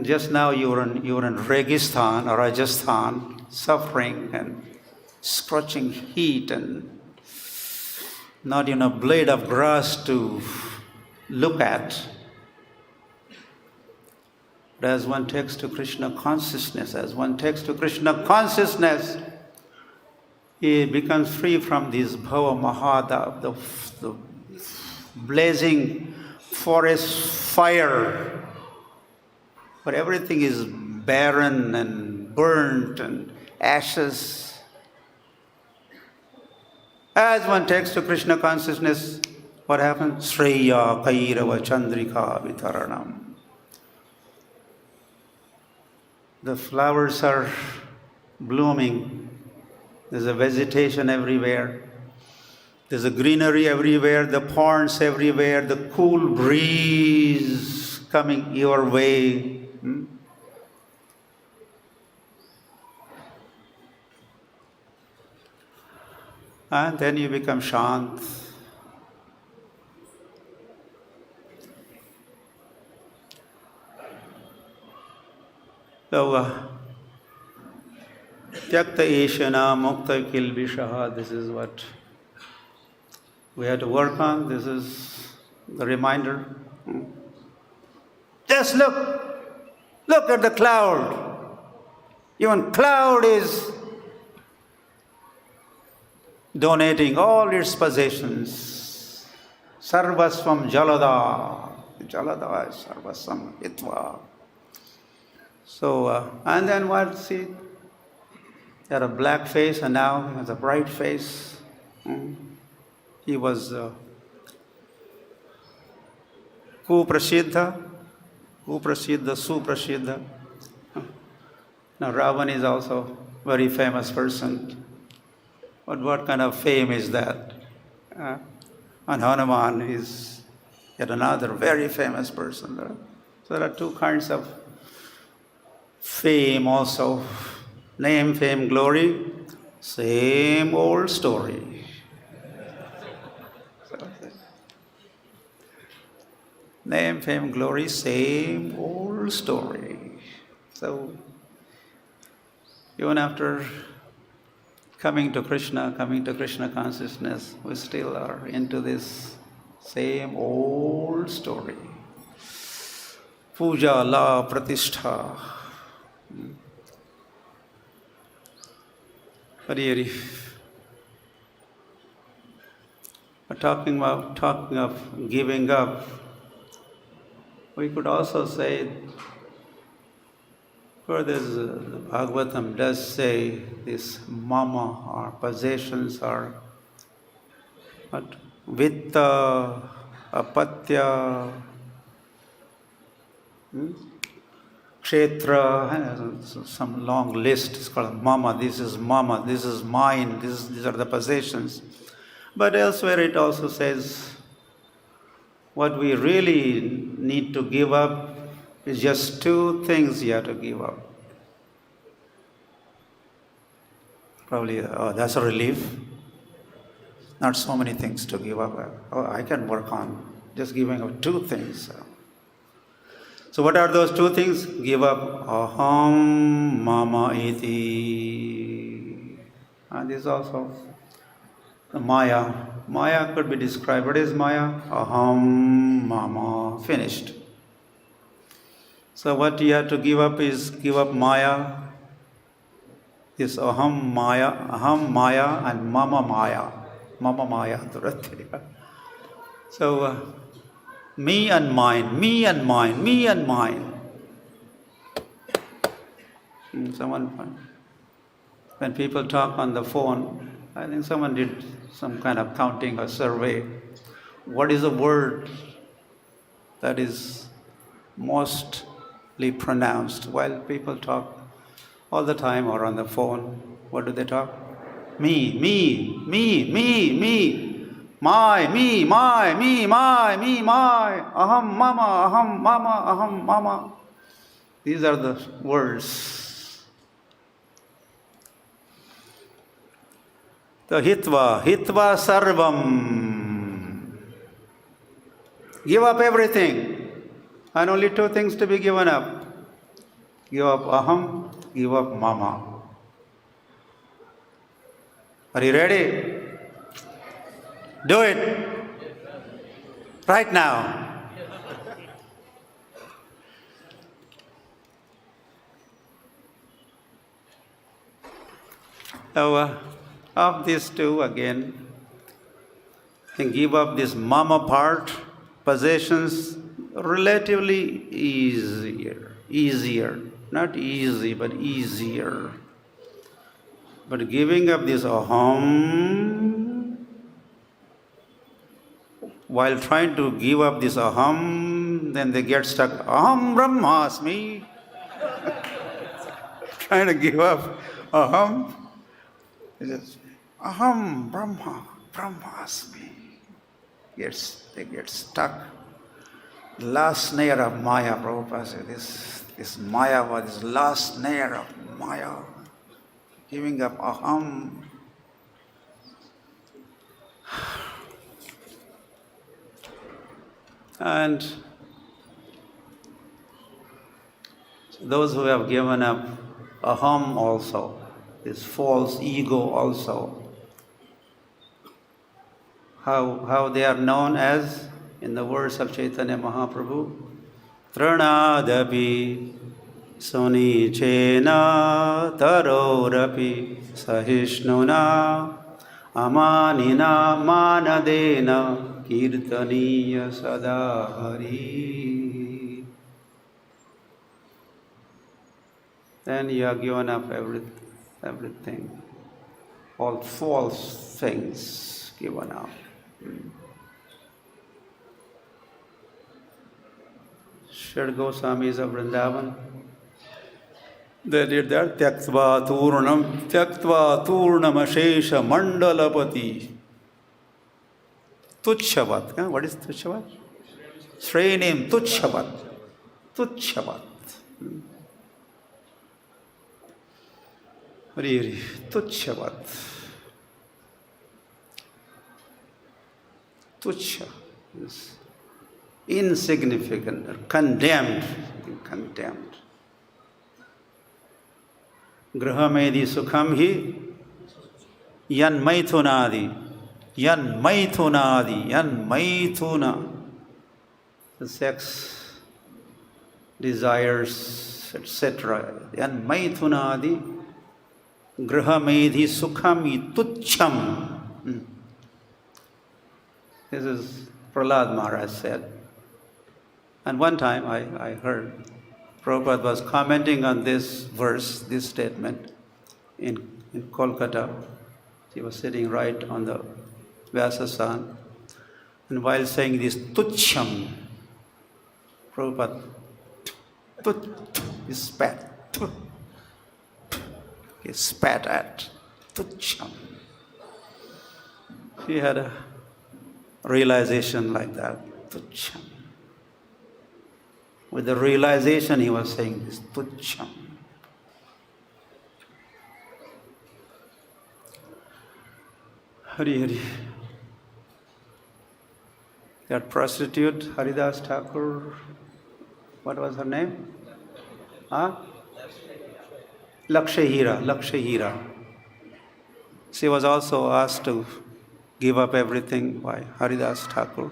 Just now you were in Registan or Rajasthan, suffering and scorching heat and not even a blade of grass to look at. But as one takes to Krishna consciousness, he becomes free from this Bhava Mahada, the blazing forest fire, where everything is barren and burnt and ashes. As one takes to Krishna consciousness, what happens? Shreya Kairava Chandrika Vitaranam. The flowers are blooming. There's a vegetation everywhere. There's a greenery everywhere, the ponds everywhere, the cool breeze coming your way. And then you become shant. So, Tyakta Eshana Mukta Kilvishaha. This is what we have to work on. This is the reminder. Just look at the cloud. Even cloud is donating all its possessions. Sarvasvam Jalada. Jalada is Sarvasvam Hitva. So, and then what? See, he had a black face and now he has a bright face. He was Kuprasiddha, Suprasiddha. Now Ravan is also a very famous person. But what kind of fame is that? And Hanuman is yet another very famous person. So there are two kinds of fame also. Name, fame, glory, same old story. Name, fame, glory, same old story. So, even after coming to Krishna consciousness, we still are into this same old story. Puja, la, pratishtha. Hari. Talking of giving up, we could also say, for this Bhagavatam does say this mama or possessions are what? Vitta, apatya, kshetra, some long list. It's called mama, this is mine, these are the possessions. But elsewhere it also says what we really need to give up is just two things you have to give up. Probably, that's a relief. Not so many things to give up. I can work on just giving up two things. So what are those two things? Give up aham mama iti. And this is also the Maya. Maya could be described. What is Maya? Aham mama. Finished. So what you have to give up is give up Maya. This aham Maya and mama Maya. Mama Maya. So me and mine. Someone, when people talk on the phone, I think someone did some kind of counting or survey. What is the word that is mostly pronounced while people talk all the time or on the phone? What do they talk? Me. My. Aham mama. These are the words. The hitva sarvam. Give up everything. And only two things to be given up. Give up aham, give up mama. Are you ready? Do it. Right now. So, of these two again, can give up this mama part, possessions, relatively easier. Not easy, but easier. But giving up this aham, while trying to give up this aham, then they get stuck. Aham brahmasmi. Trying to give up aham. Just, aham brahmasmi. They get stuck. Last snare of Maya, Prabhupada said, this Maya was this last snare of Maya. Giving up aham. And those who have given up aham also, this false ego also. How they are known as, in the words of Chaitanya Mahaprabhu, Tranadapi Sunichena Tarorapi Sahishnuna Amanina Manadena Kirtaniya Sadahari. Then you are given up everything. All false things given up. Shri Goswamis of Vrindavan, they did that. Tyaktva turnam ashesha mandalapati. Tuchhavat. What is Tuchhavat? Srenim Tuchhavat. Tuchhavat. Hari Tuchhavat. Tuchha is insignificant, or condemned. Grahamedi sukham hi yan maithunadi. The sex desires, etc. Yan maithunadi grahamedi sukham hi tuchham. This is Prahlad Maharaj said. And one time I heard Prabhupada was commenting on this verse, this statement in Kolkata. He was sitting right on the Vyasasan. And while saying this tuchham, Prabhupada he spat. He spat at tuchham. He had a realization like that. Tuchham. With the realization he was saying this, tuchham. Hari Hari. That prostitute, Haridas Thakur, what was her name? Lakshahira. She was also asked to give up everything by Haridas Thakur.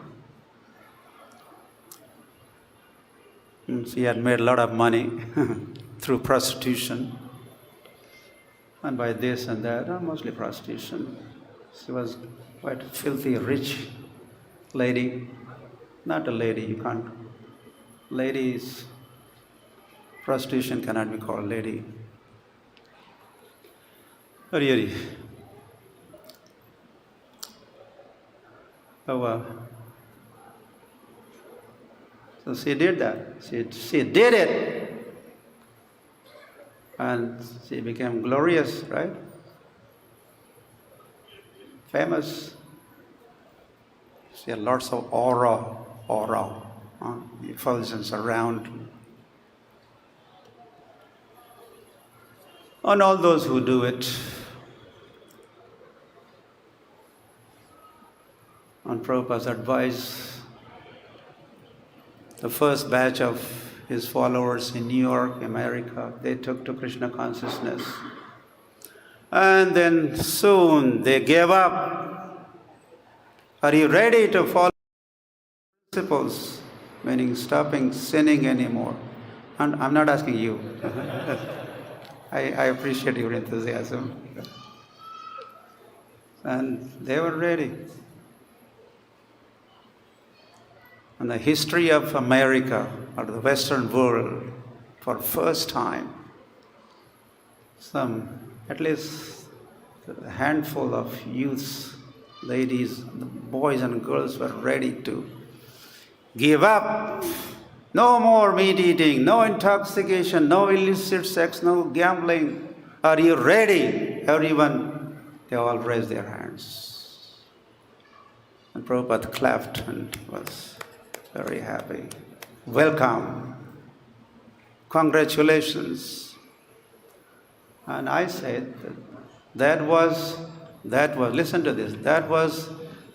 She had made a lot of money through prostitution, and by this and that, mostly prostitution. She was quite a filthy, rich lady. Not a lady, you can't. Ladies, prostitution cannot be called lady. Hari Hari. So she did that. She did it. And she became glorious, right? Famous. She had lots of aura, effulgence around. And all those who do it, on Prabhupada's advice, the first batch of his followers in New York, America, they took to Krishna consciousness. And then soon they gave up. Are you ready to follow principles? Meaning stopping sinning anymore. And I'm not asking you. I appreciate your enthusiasm. And they were ready. And the history of America, or the Western world, for first time, at least a handful of youths, ladies, boys and girls were ready to give up. No more meat eating, no intoxication, no illicit sex, no gambling. Are you ready? Everyone, they all raised their hands. And Prabhupada clapped and was very happy. Welcome. Congratulations. And I said that was, listen to this, that was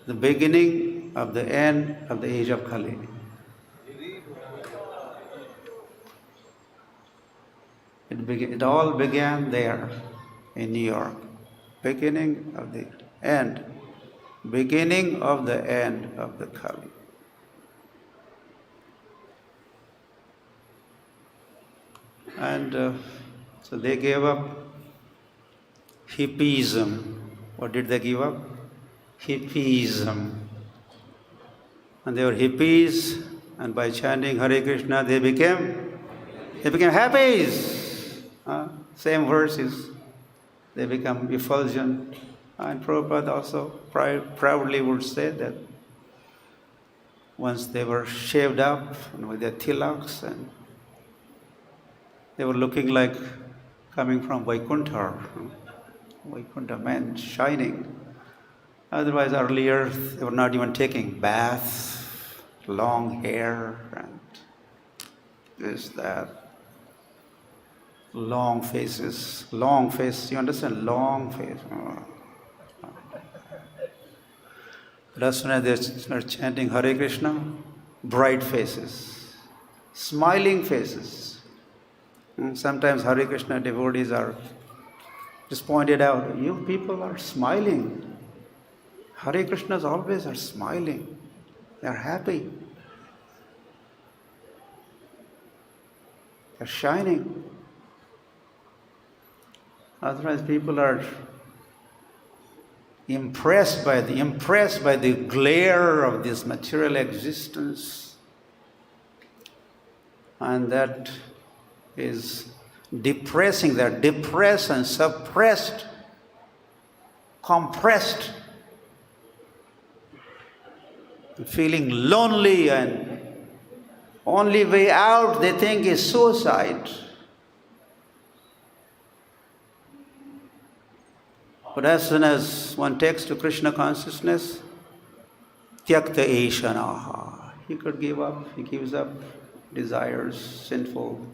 the beginning of the end of the age of Kali. It all began there. in New York. Beginning of the end. Beginning of the end of the Kali. And so they gave up hippism. What did they give up? Hippism. And they were hippies, and by chanting Hare Krishna, they became happies. Same verses. They become effulgent. And Prabhupada also proudly would say that once they were shaved up and with their tilaks, and they were looking like coming from Vaikuntha. Vaikuntha meant shining. Otherwise, earlier, they were not even taking baths, long hair, and this, that. Long faces. Long face. You understand? Long face. But as soon as they start chanting Hare Krishna, bright faces, smiling faces. Sometimes Hare Krishna devotees are just pointed out, you people are smiling. Hare Krishnas always are smiling. They are happy. They are shining. Otherwise, people are impressed by the glare of this material existence, and that is depressing. They're depressed and suppressed, compressed, feeling lonely, and only way out they think is suicide. But as soon as one takes to Krishna consciousness, tyakta eshanaha, he could give up, he gives up desires, sinful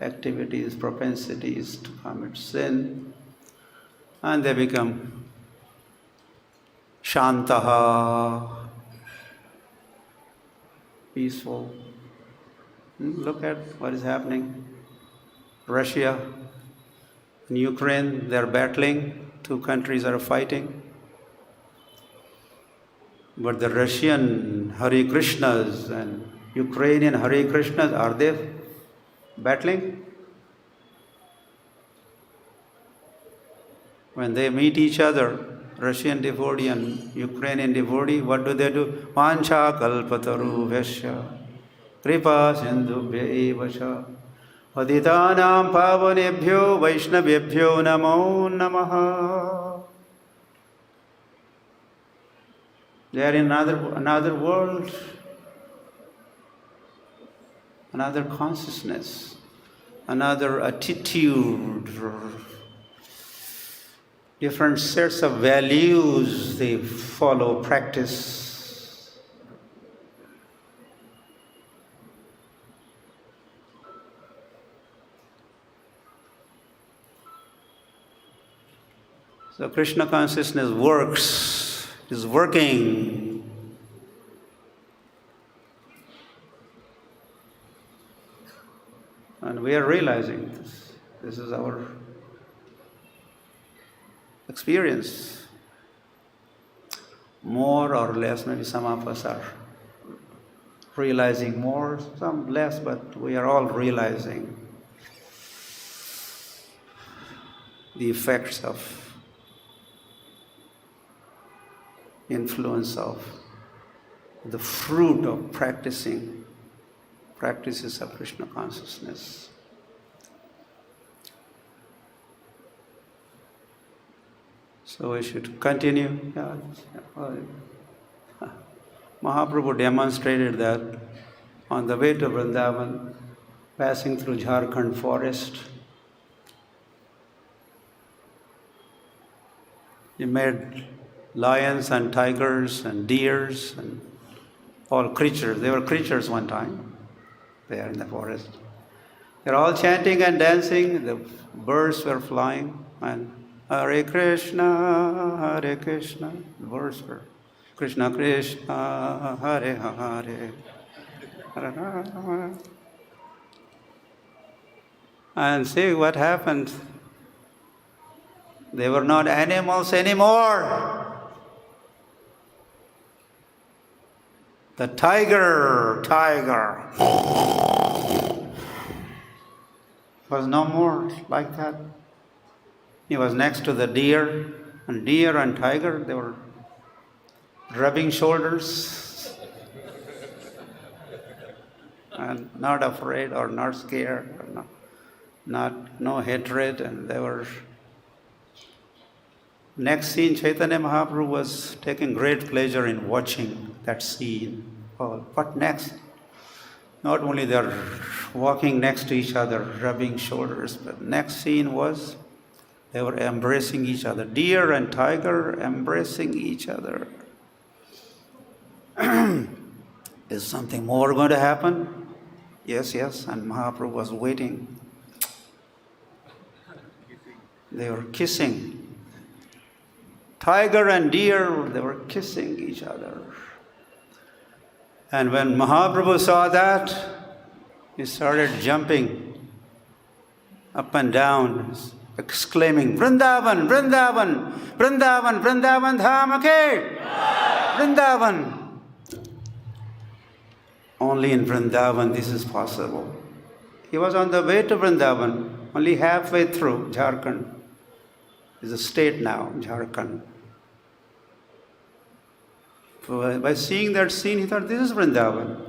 activities, propensities to commit sin, and they become shantaha, peaceful. Look at what is happening. Russia and Ukraine, they're battling. Two countries are fighting. But the Russian Hare Krishnas and Ukrainian Hare Krishnas, are they battling? When they meet each other, Russian devotee and Ukrainian devotee, what do? Mancha kalpataru vesya kripa sindhubhya evasha Paditanam pavanebhyo vaishnavebhyo namo namaha. They are in another world, another consciousness, another attitude, different sets of values they follow, practice. So Krishna consciousness works, is working. And we are realizing this. This is our experience. More or less, maybe some of us are realizing more, some less, but we are all realizing the effects of influence of the fruit of practices of Krishna consciousness. So we should continue. Mahaprabhu demonstrated that on the way to Vrindavan, passing through Jharkhand forest. He made lions and tigers and deers and all creatures. They were creatures one time there in the forest. They're all chanting and dancing. The birds were flying, and Hare Krishna, Hare Krishna. The birds were Krishna Krishna, Hare Hare, Hare Hare. And see what happened. They were not animals anymore. The tiger was no more like that. He was next to the deer and tiger, they were rubbing shoulders and not afraid or not scared, or no hatred, and they were. Next scene, Chaitanya Mahaprabhu was taking great pleasure in watching that scene. Oh, what next? Not only they're walking next to each other, rubbing shoulders, but next scene was they were embracing each other. Deer and tiger embracing each other. Is something more going to happen? Yes, and Mahaprabhu was waiting. They were kissing. Tiger and deer, they were kissing each other. And when Mahaprabhu saw that, he started jumping up and down, exclaiming, Vrindavan, Vrindavan, Vrindavan, Vrindavan Dham ke, Vrindavan. Only in Vrindavan this is possible. He was on the way to Vrindavan, only halfway through Jharkhand. It's a state now, Jharkhand. By seeing that scene, he thought, this is Vrindavan.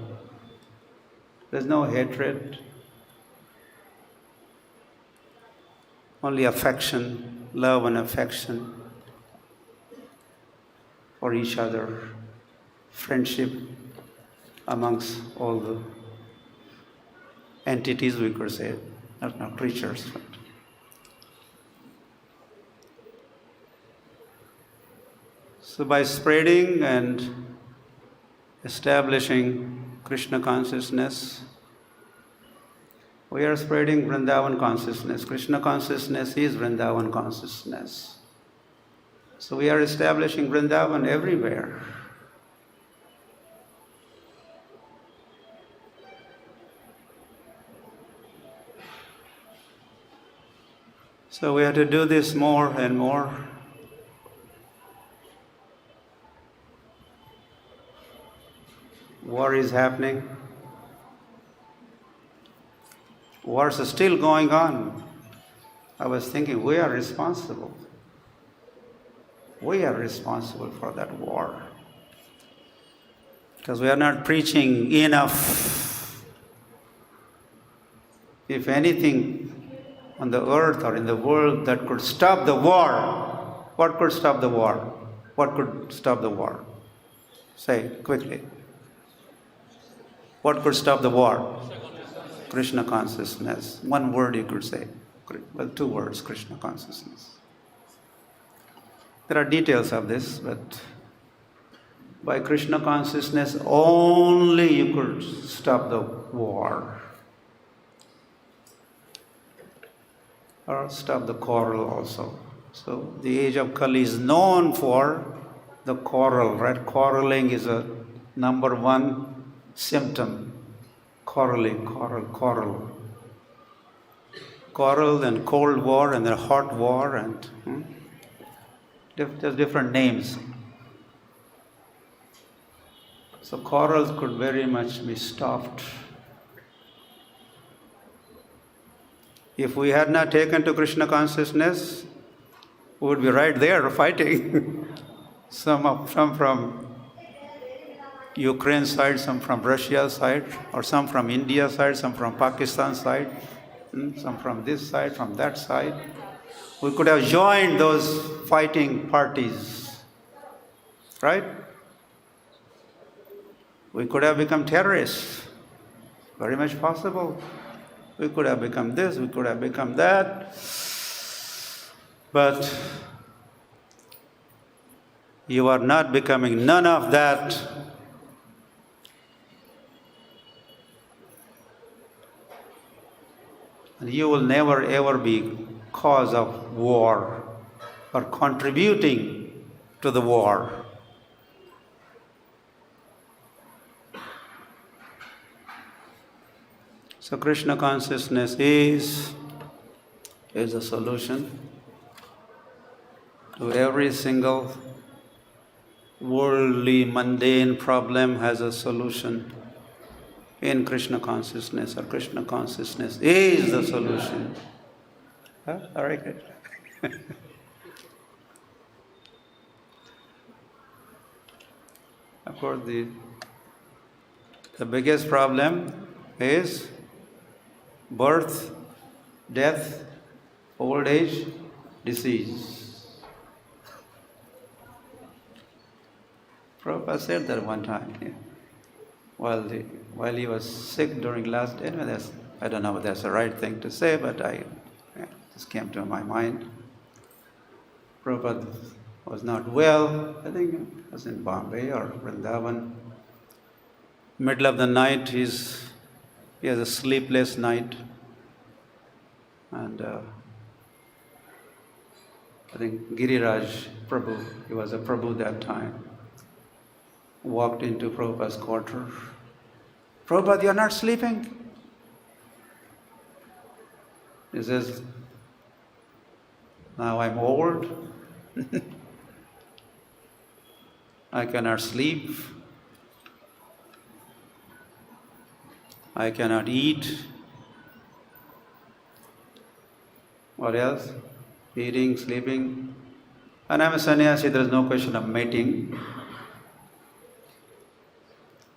There's no hatred, only affection, love and affection for each other, friendship amongst all the entities, we could say, not creatures. But so by spreading and establishing Krishna consciousness, we are spreading Vrindavan consciousness. Krishna consciousness is Vrindavan consciousness. So we are establishing Vrindavan everywhere. So we have to do this more and more. War is happening. Wars are still going on. I was thinking, we are responsible. We are responsible for that war. Because we are not preaching enough. If anything on the earth or in the world that could stop the war, what could stop the war? What could stop the war? Say quickly. What could stop the war? Krishna consciousness. One word you could say. Well, two words, Krishna consciousness. There are details of this, but by Krishna consciousness only you could stop the war. Or stop the quarrel also. So the age of Kali is known for the quarrel, right? Quarreling is a number one symptom. Quarreling, quarrel. Quarrel, then Cold War, and then Hot War, and there's different names. So quarrels could very much be stopped. If we had not taken to Krishna consciousness, we would be right there fighting. Some from Ukraine side, some from Russia side, or some from India side, some from Pakistan side, some from this side, from that side. We could have joined those fighting parties, right? We could have become terrorists. Very much possible. We could have become this, we could have become that. But you are not becoming none of that. And you will never ever be cause of war or contributing to the war. So Krishna consciousness is a solution. to every single worldly, mundane problem has a solution in Krishna consciousness, or Krishna consciousness is the solution. Huh? All right, good. Of course, the biggest problem is birth, death, old age, disease. Prabhupada said that one time, yeah. While he was sick during last day. I don't know if that's the right thing to say, but just came to my mind. Prabhupada was not well. I think it was in Bombay or Vrindavan. Middle of the night, he has a sleepless night. And I think Giriraj Prabhu, he was a Prabhu that time, walked into Prabhupada's quarter. Prabhupada, you're not sleeping? He says, now I'm old. I cannot sleep. I cannot eat. What else? Eating, sleeping. And I'm a sannyasi, there is no question of mating.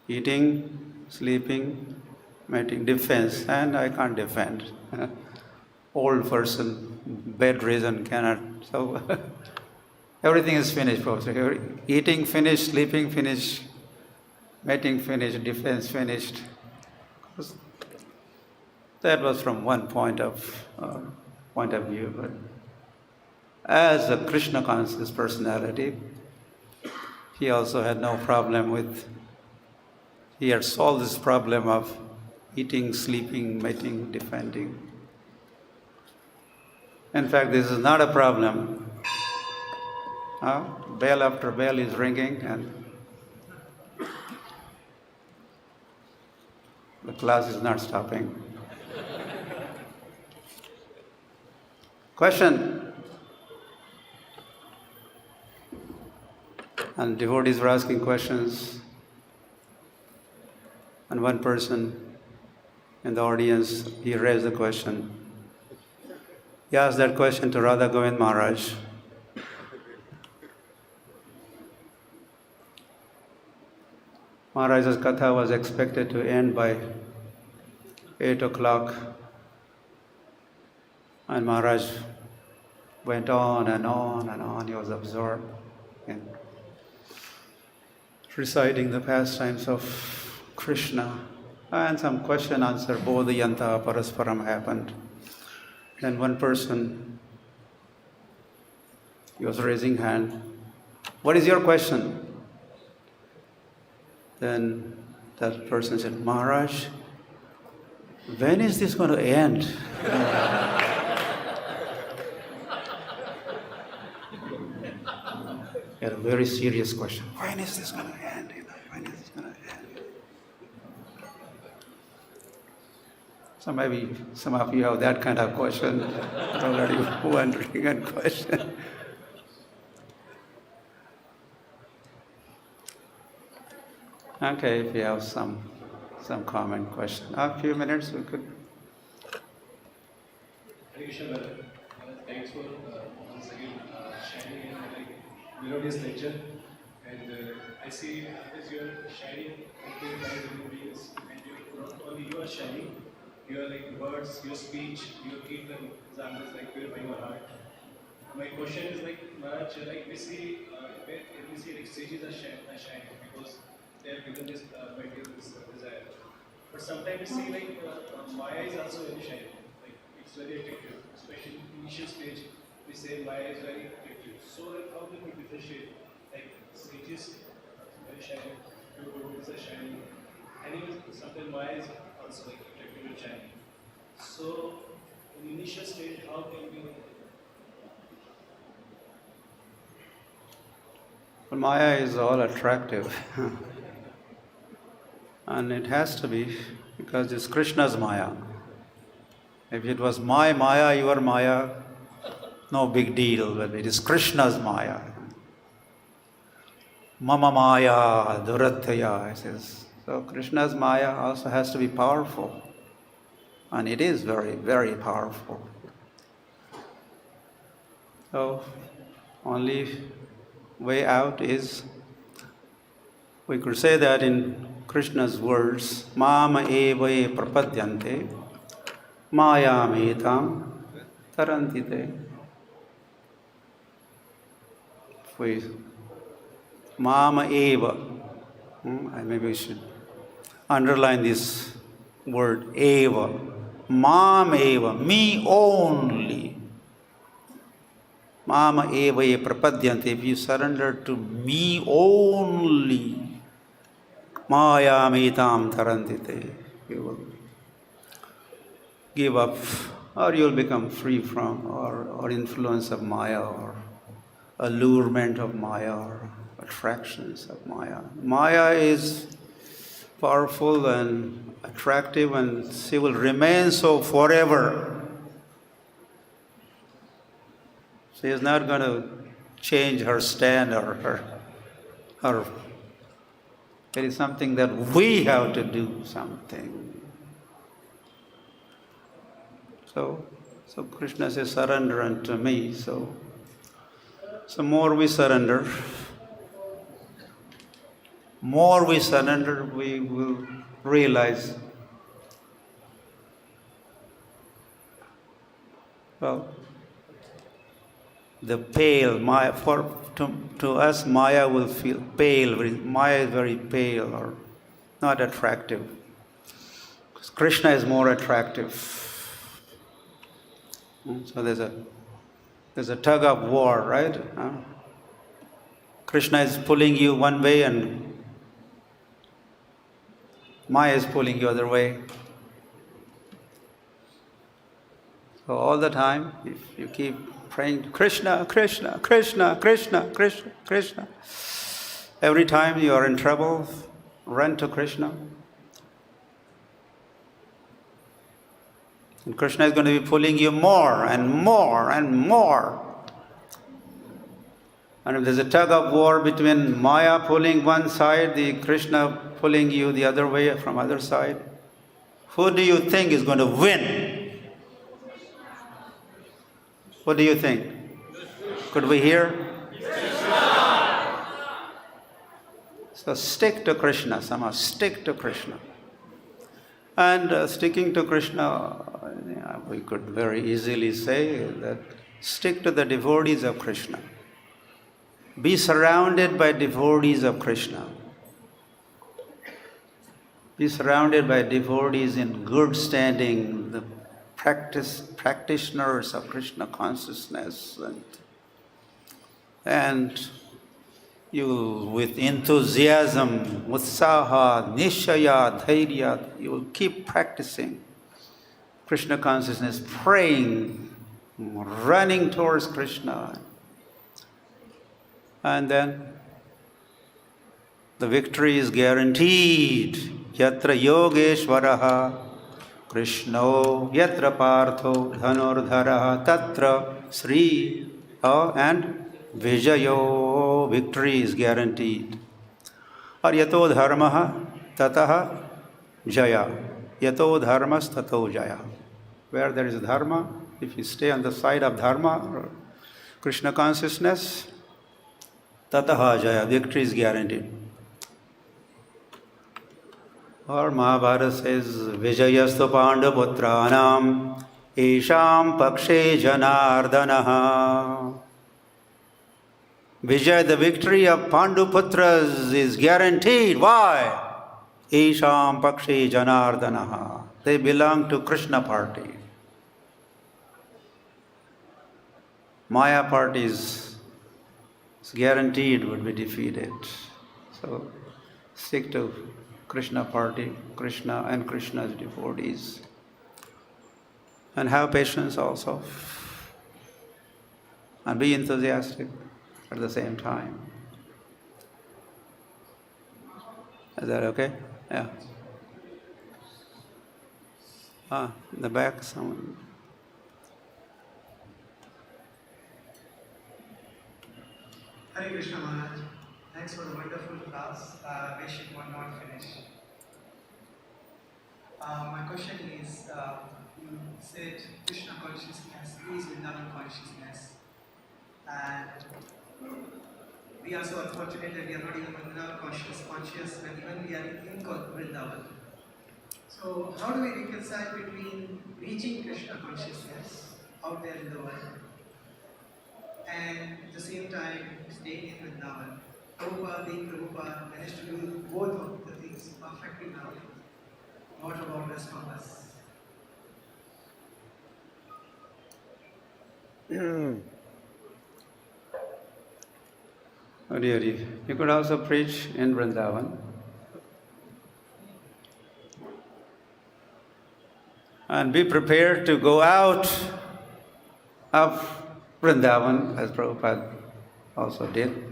Eating, sleeping, mating, defense, and I can't defend. Old person, bedridden, cannot. So everything is finished, Professor. Eating finished, sleeping finished, mating finished, defense finished. That was from one point of view. But as a Krishna conscious personality, he also had no problem with. He had solved this problem of eating, sleeping, mating, defending. In fact, this is not a problem. Bell after bell is ringing, and the class is not stopping. Question. And devotees were asking questions. And one person in the audience, he raised the question. He asked that question to Radha Govind Maharaj. Maharaj's katha was expected to end by 8 o'clock. And Maharaj went on and on and on. He was absorbed in reciting the pastimes of Krishna. And some question answer, bodhayanta parasparam happened. Then one person, he was raising hand. What is your question? Then that person said, Maharaj, when is this going to end? He had a very serious question. When is this going to end? When is this going to end? So maybe some of you have that kind of question, already wondering and question. Okay, if you have some comment, question. A few minutes we could. Thanks for once again sharing melodious lecture. And I see as you are sharing by the beings, and not only you are sharing, you are like words, your speech, you keep them examples like purify your heart. My question is like Maharaj, like we see like sages are shining because they have given this material desire. But sometimes we see like Maya is also very shining. Like it's very addictive, especially in initial stage. We say Maya is very addictive. So like how can we differentiate? Like sages very shining, pure devotees are shining, and even sometimes Maya is also like addictive and shining. So in initial stage, how can we? Well, Maya is all attractive. And it has to be, because it's Krishna's Maya. If it was my Maya, your Maya, no big deal, but it is Krishna's Maya. Mama Maya, Durataya, it says. So Krishna's Maya also has to be powerful. And it is very, very powerful. So, only way out is, we could say that in Krishna's words, Mama eva prapadyante, mayamitam tarantite. Mama eva, maybe we should underline this word eva. Mam eva, me only. Mama eva prapadyante, if you surrender to me only, mayamitam tarantite, you will give up, or you'll become free from or influence of Maya, or allurement of Maya, or attractions of Maya. Maya is powerful and attractive, and she will remain so forever. She is not going to change her stand or her. It is something that we have to do something. So Krishna says, surrender unto me. So more we surrender, we will realize, well, the pale, Maya, to us Maya will feel pale. Maya is very pale or not attractive. Krishna is more attractive. So there's a tug of war, right? Krishna is pulling you one way and Maya is pulling you other way. So all the time, if you keep praying Krishna, Krishna, Krishna, Krishna, Krishna, Krishna, every time you are in trouble, run to Krishna. And Krishna is going to be pulling you more and more and more. And if there's a tug of war between Maya pulling one side, the Krishna pulling you the other way from other side, who do you think is going to win? What do you think? Could we hear? So stick to Krishna, somehow stick to Krishna. And sticking to Krishna, we could very easily say that stick to the devotees of Krishna. Be surrounded by devotees of Krishna. Be surrounded by devotees in good standing, the practitioners of Krishna consciousness, and you, with enthusiasm, utsaha, nishaya, dhairya, you will keep practicing Krishna consciousness, praying, running towards Krishna. And then the victory is guaranteed. Yatra yogeshvaraha Krishno yatra partho dhanurdharaha tatra sri and vijayo, victory is guaranteed. Or yato dharmaha tataha jaya. Yato dharmas tato jaya. Where there is dharma, if you stay on the side of dharma or Krishna consciousness, tataha jaya, victory is guaranteed. Or Maharaj says, Vijayastu Pandaputranam Isham Pakshe Janardanaha. Vijay, the victory of Panduputras is guaranteed. Why? Isham Pakshe Janardanaha. They belong to Krishna party. Maya party is guaranteed would be defeated. So stick to Krishna party, Krishna and Krishna's devotees. And have patience also. And be enthusiastic at the same time. Is that okay? Yeah. In the back, someone. Hare Krishna Maharaj. Thanks for the wonderful class. Wish it would not finish. My question is, you said Krishna consciousness is Vrindavan consciousness, and we are so unfortunate that we are not even Vrindavan conscious when even we are in Vrindavan. So, how do we reconcile between reaching Krishna consciousness out there in the world and at the same time staying in Vrindavan? Prabhupada, being Prabhupada, managed to do both of the things perfectly now. What about rest of us? Hari Hari. You could also preach in Vrindavan. And be prepared to go out of Vrindavan, as Prabhupada also did.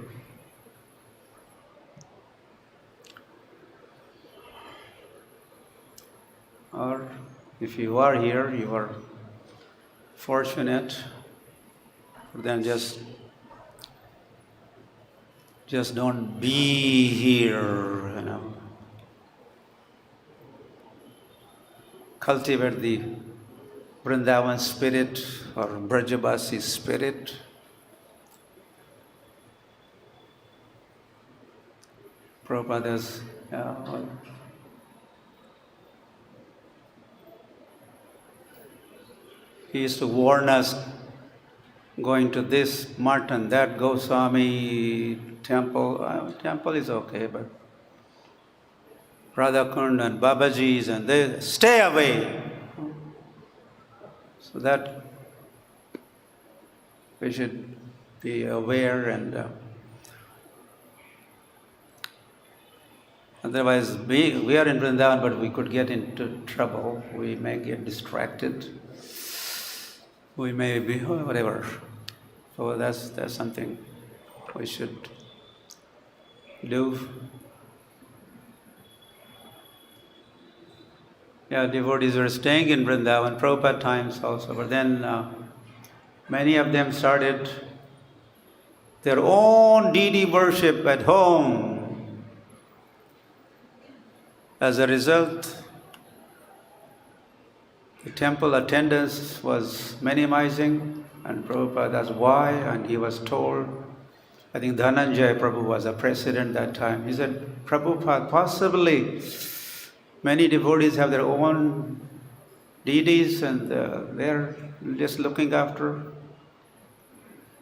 Or if you are here, you are fortunate, then just don't be here, Cultivate the Vrindavan spirit or Brajabasi spirit. Prabhupada's he used to warn us going to this mutt and that Goswami temple. Temple is okay, but Radhakund and Babaji's, and they stay away. So that we should be aware, and otherwise we are in Vrindavan, but we could get into trouble. We may get distracted. We may be whatever. So that's something we should do. Yeah, devotees were staying in Vrindavan, Prabhupada times also, but then many of them started their own deity worship at home. As a result, the temple attendance was minimizing, and Prabhupada asked why, and he was told, I think Dhananjaya Prabhu was the president that time. He said, Prabhupada, possibly many devotees have their own deities and they're just looking after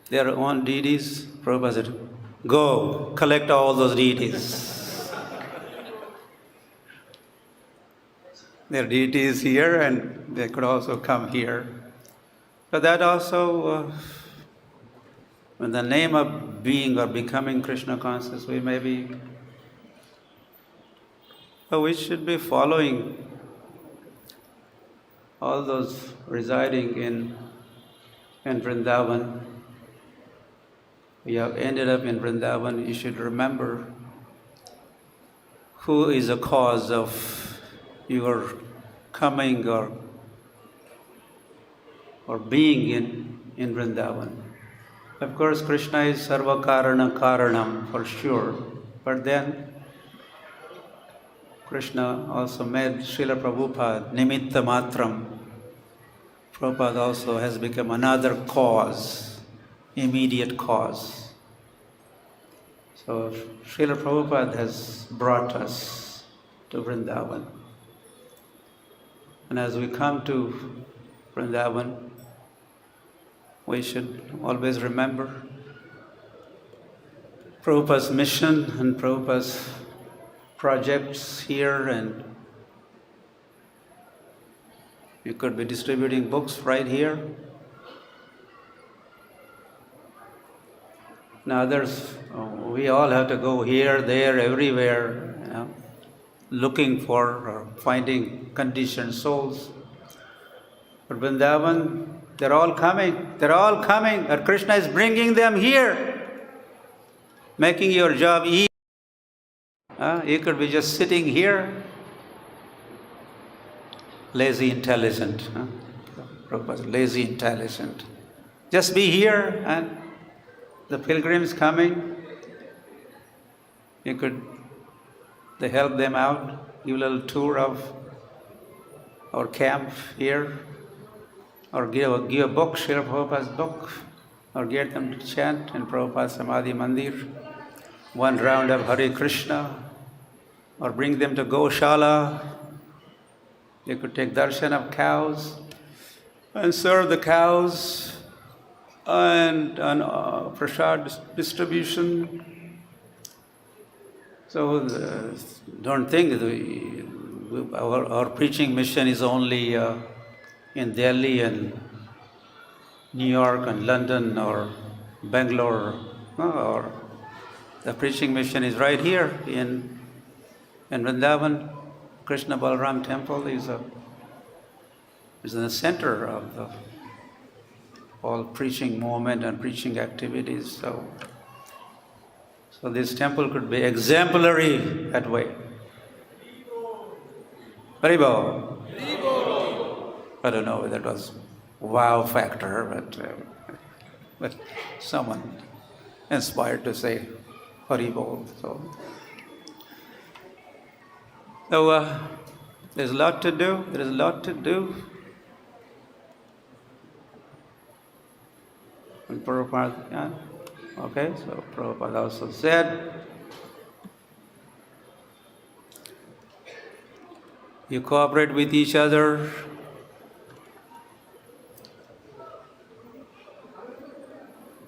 their own deities. Prabhupada said, go, collect all those deities. Their deities here, and they could also come here. So that also, in the name of being or becoming Krishna conscious, we should be following all those residing in Vrindavan. We have ended up in Vrindavan. You should remember who is the cause of your coming or being in Vrindavan. Of course, Krishna is Sarva Karana Karanam for sure, but then Krishna also made Srila Prabhupada Nimitta Matram. Prabhupada also has become another cause, immediate cause. So Srila Prabhupada has brought us to Vrindavan. And as we come to Vrindavan, we should always remember Prabhupada's mission and Prabhupada's projects here, and you could be distributing books right here. Now others, we all have to go here, there, everywhere, looking for or finding conditioned souls. But Vrindavan, they're all coming, and Krishna is bringing them here, making your job easy. You could be just sitting here, lazy intelligent. Prabhupada, lazy intelligent. Just be here, and the pilgrims coming, You could they help them out, give a little tour of our camp here, or give a book, share Prabhupada's book, or get them to chant in Prabhupada's Samadhi Mandir, one round of Hare Krishna, or bring them to Goshala. You could take darshan of cows and serve the cows, and prasad distribution. So don't think our preaching mission is only in Delhi and New York and London or Bangalore. No, or the preaching mission is right here in Vrindavan. Krishna Balaram Temple is in the center of the all preaching movement and preaching activities. So this temple could be exemplary that way. Haribo. I don't know whether it was wow factor, but someone inspired to say Haribo. So there's a lot to do. There is a lot to do. And Prabhupada, yeah. Okay, so Prabhupada also said, you cooperate with each other.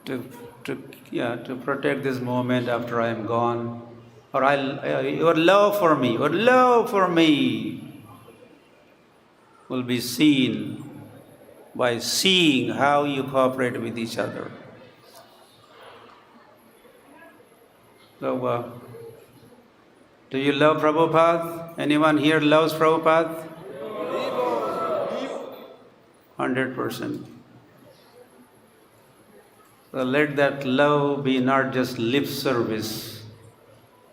To protect this moment after I am gone. Or your love for me will be seen by seeing how you cooperate with each other. So, do you love Prabhupada? Anyone here loves Prabhupada? 100%. So let that love be not just lip service.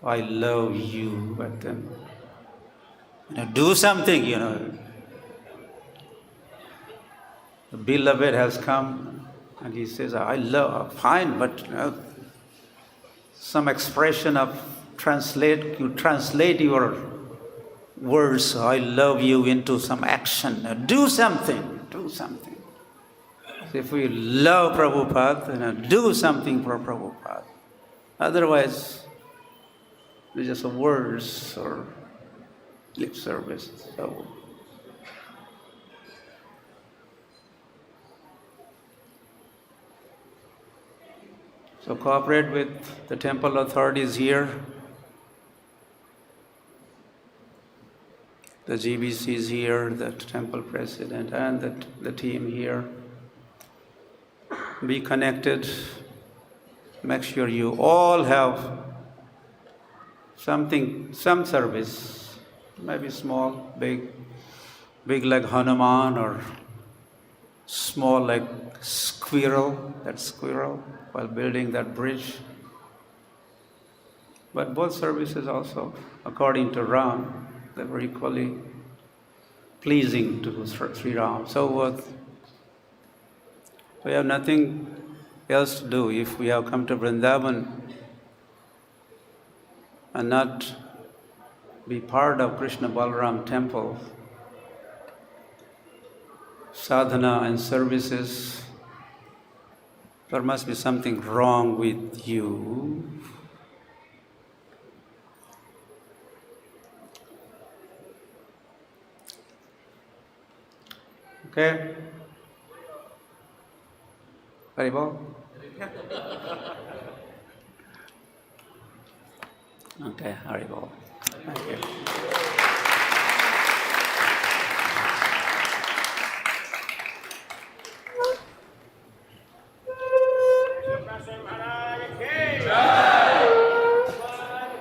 I love you, but then do something, The beloved has come and he says, I love, fine, but some expression of you translate your words, I love you, into some action. Do something. So if we love Prabhupada, do something for Prabhupada. Otherwise, it's just words or lip service. So cooperate with the temple authorities here, the GBCs here, the temple president, and the team here. Be connected. Make sure you all have some service, maybe small, big like Hanuman, or small like squirrel, while building that bridge. But both services also, according to Ram, they were equally pleasing to Sri Ram. So we have nothing else to do if we have come to Vrindavan and not be part of Krishna Balaram temple, sadhana and services. There must be something wrong with you. Okay? Haribol? Okay, Haribol. Thank you.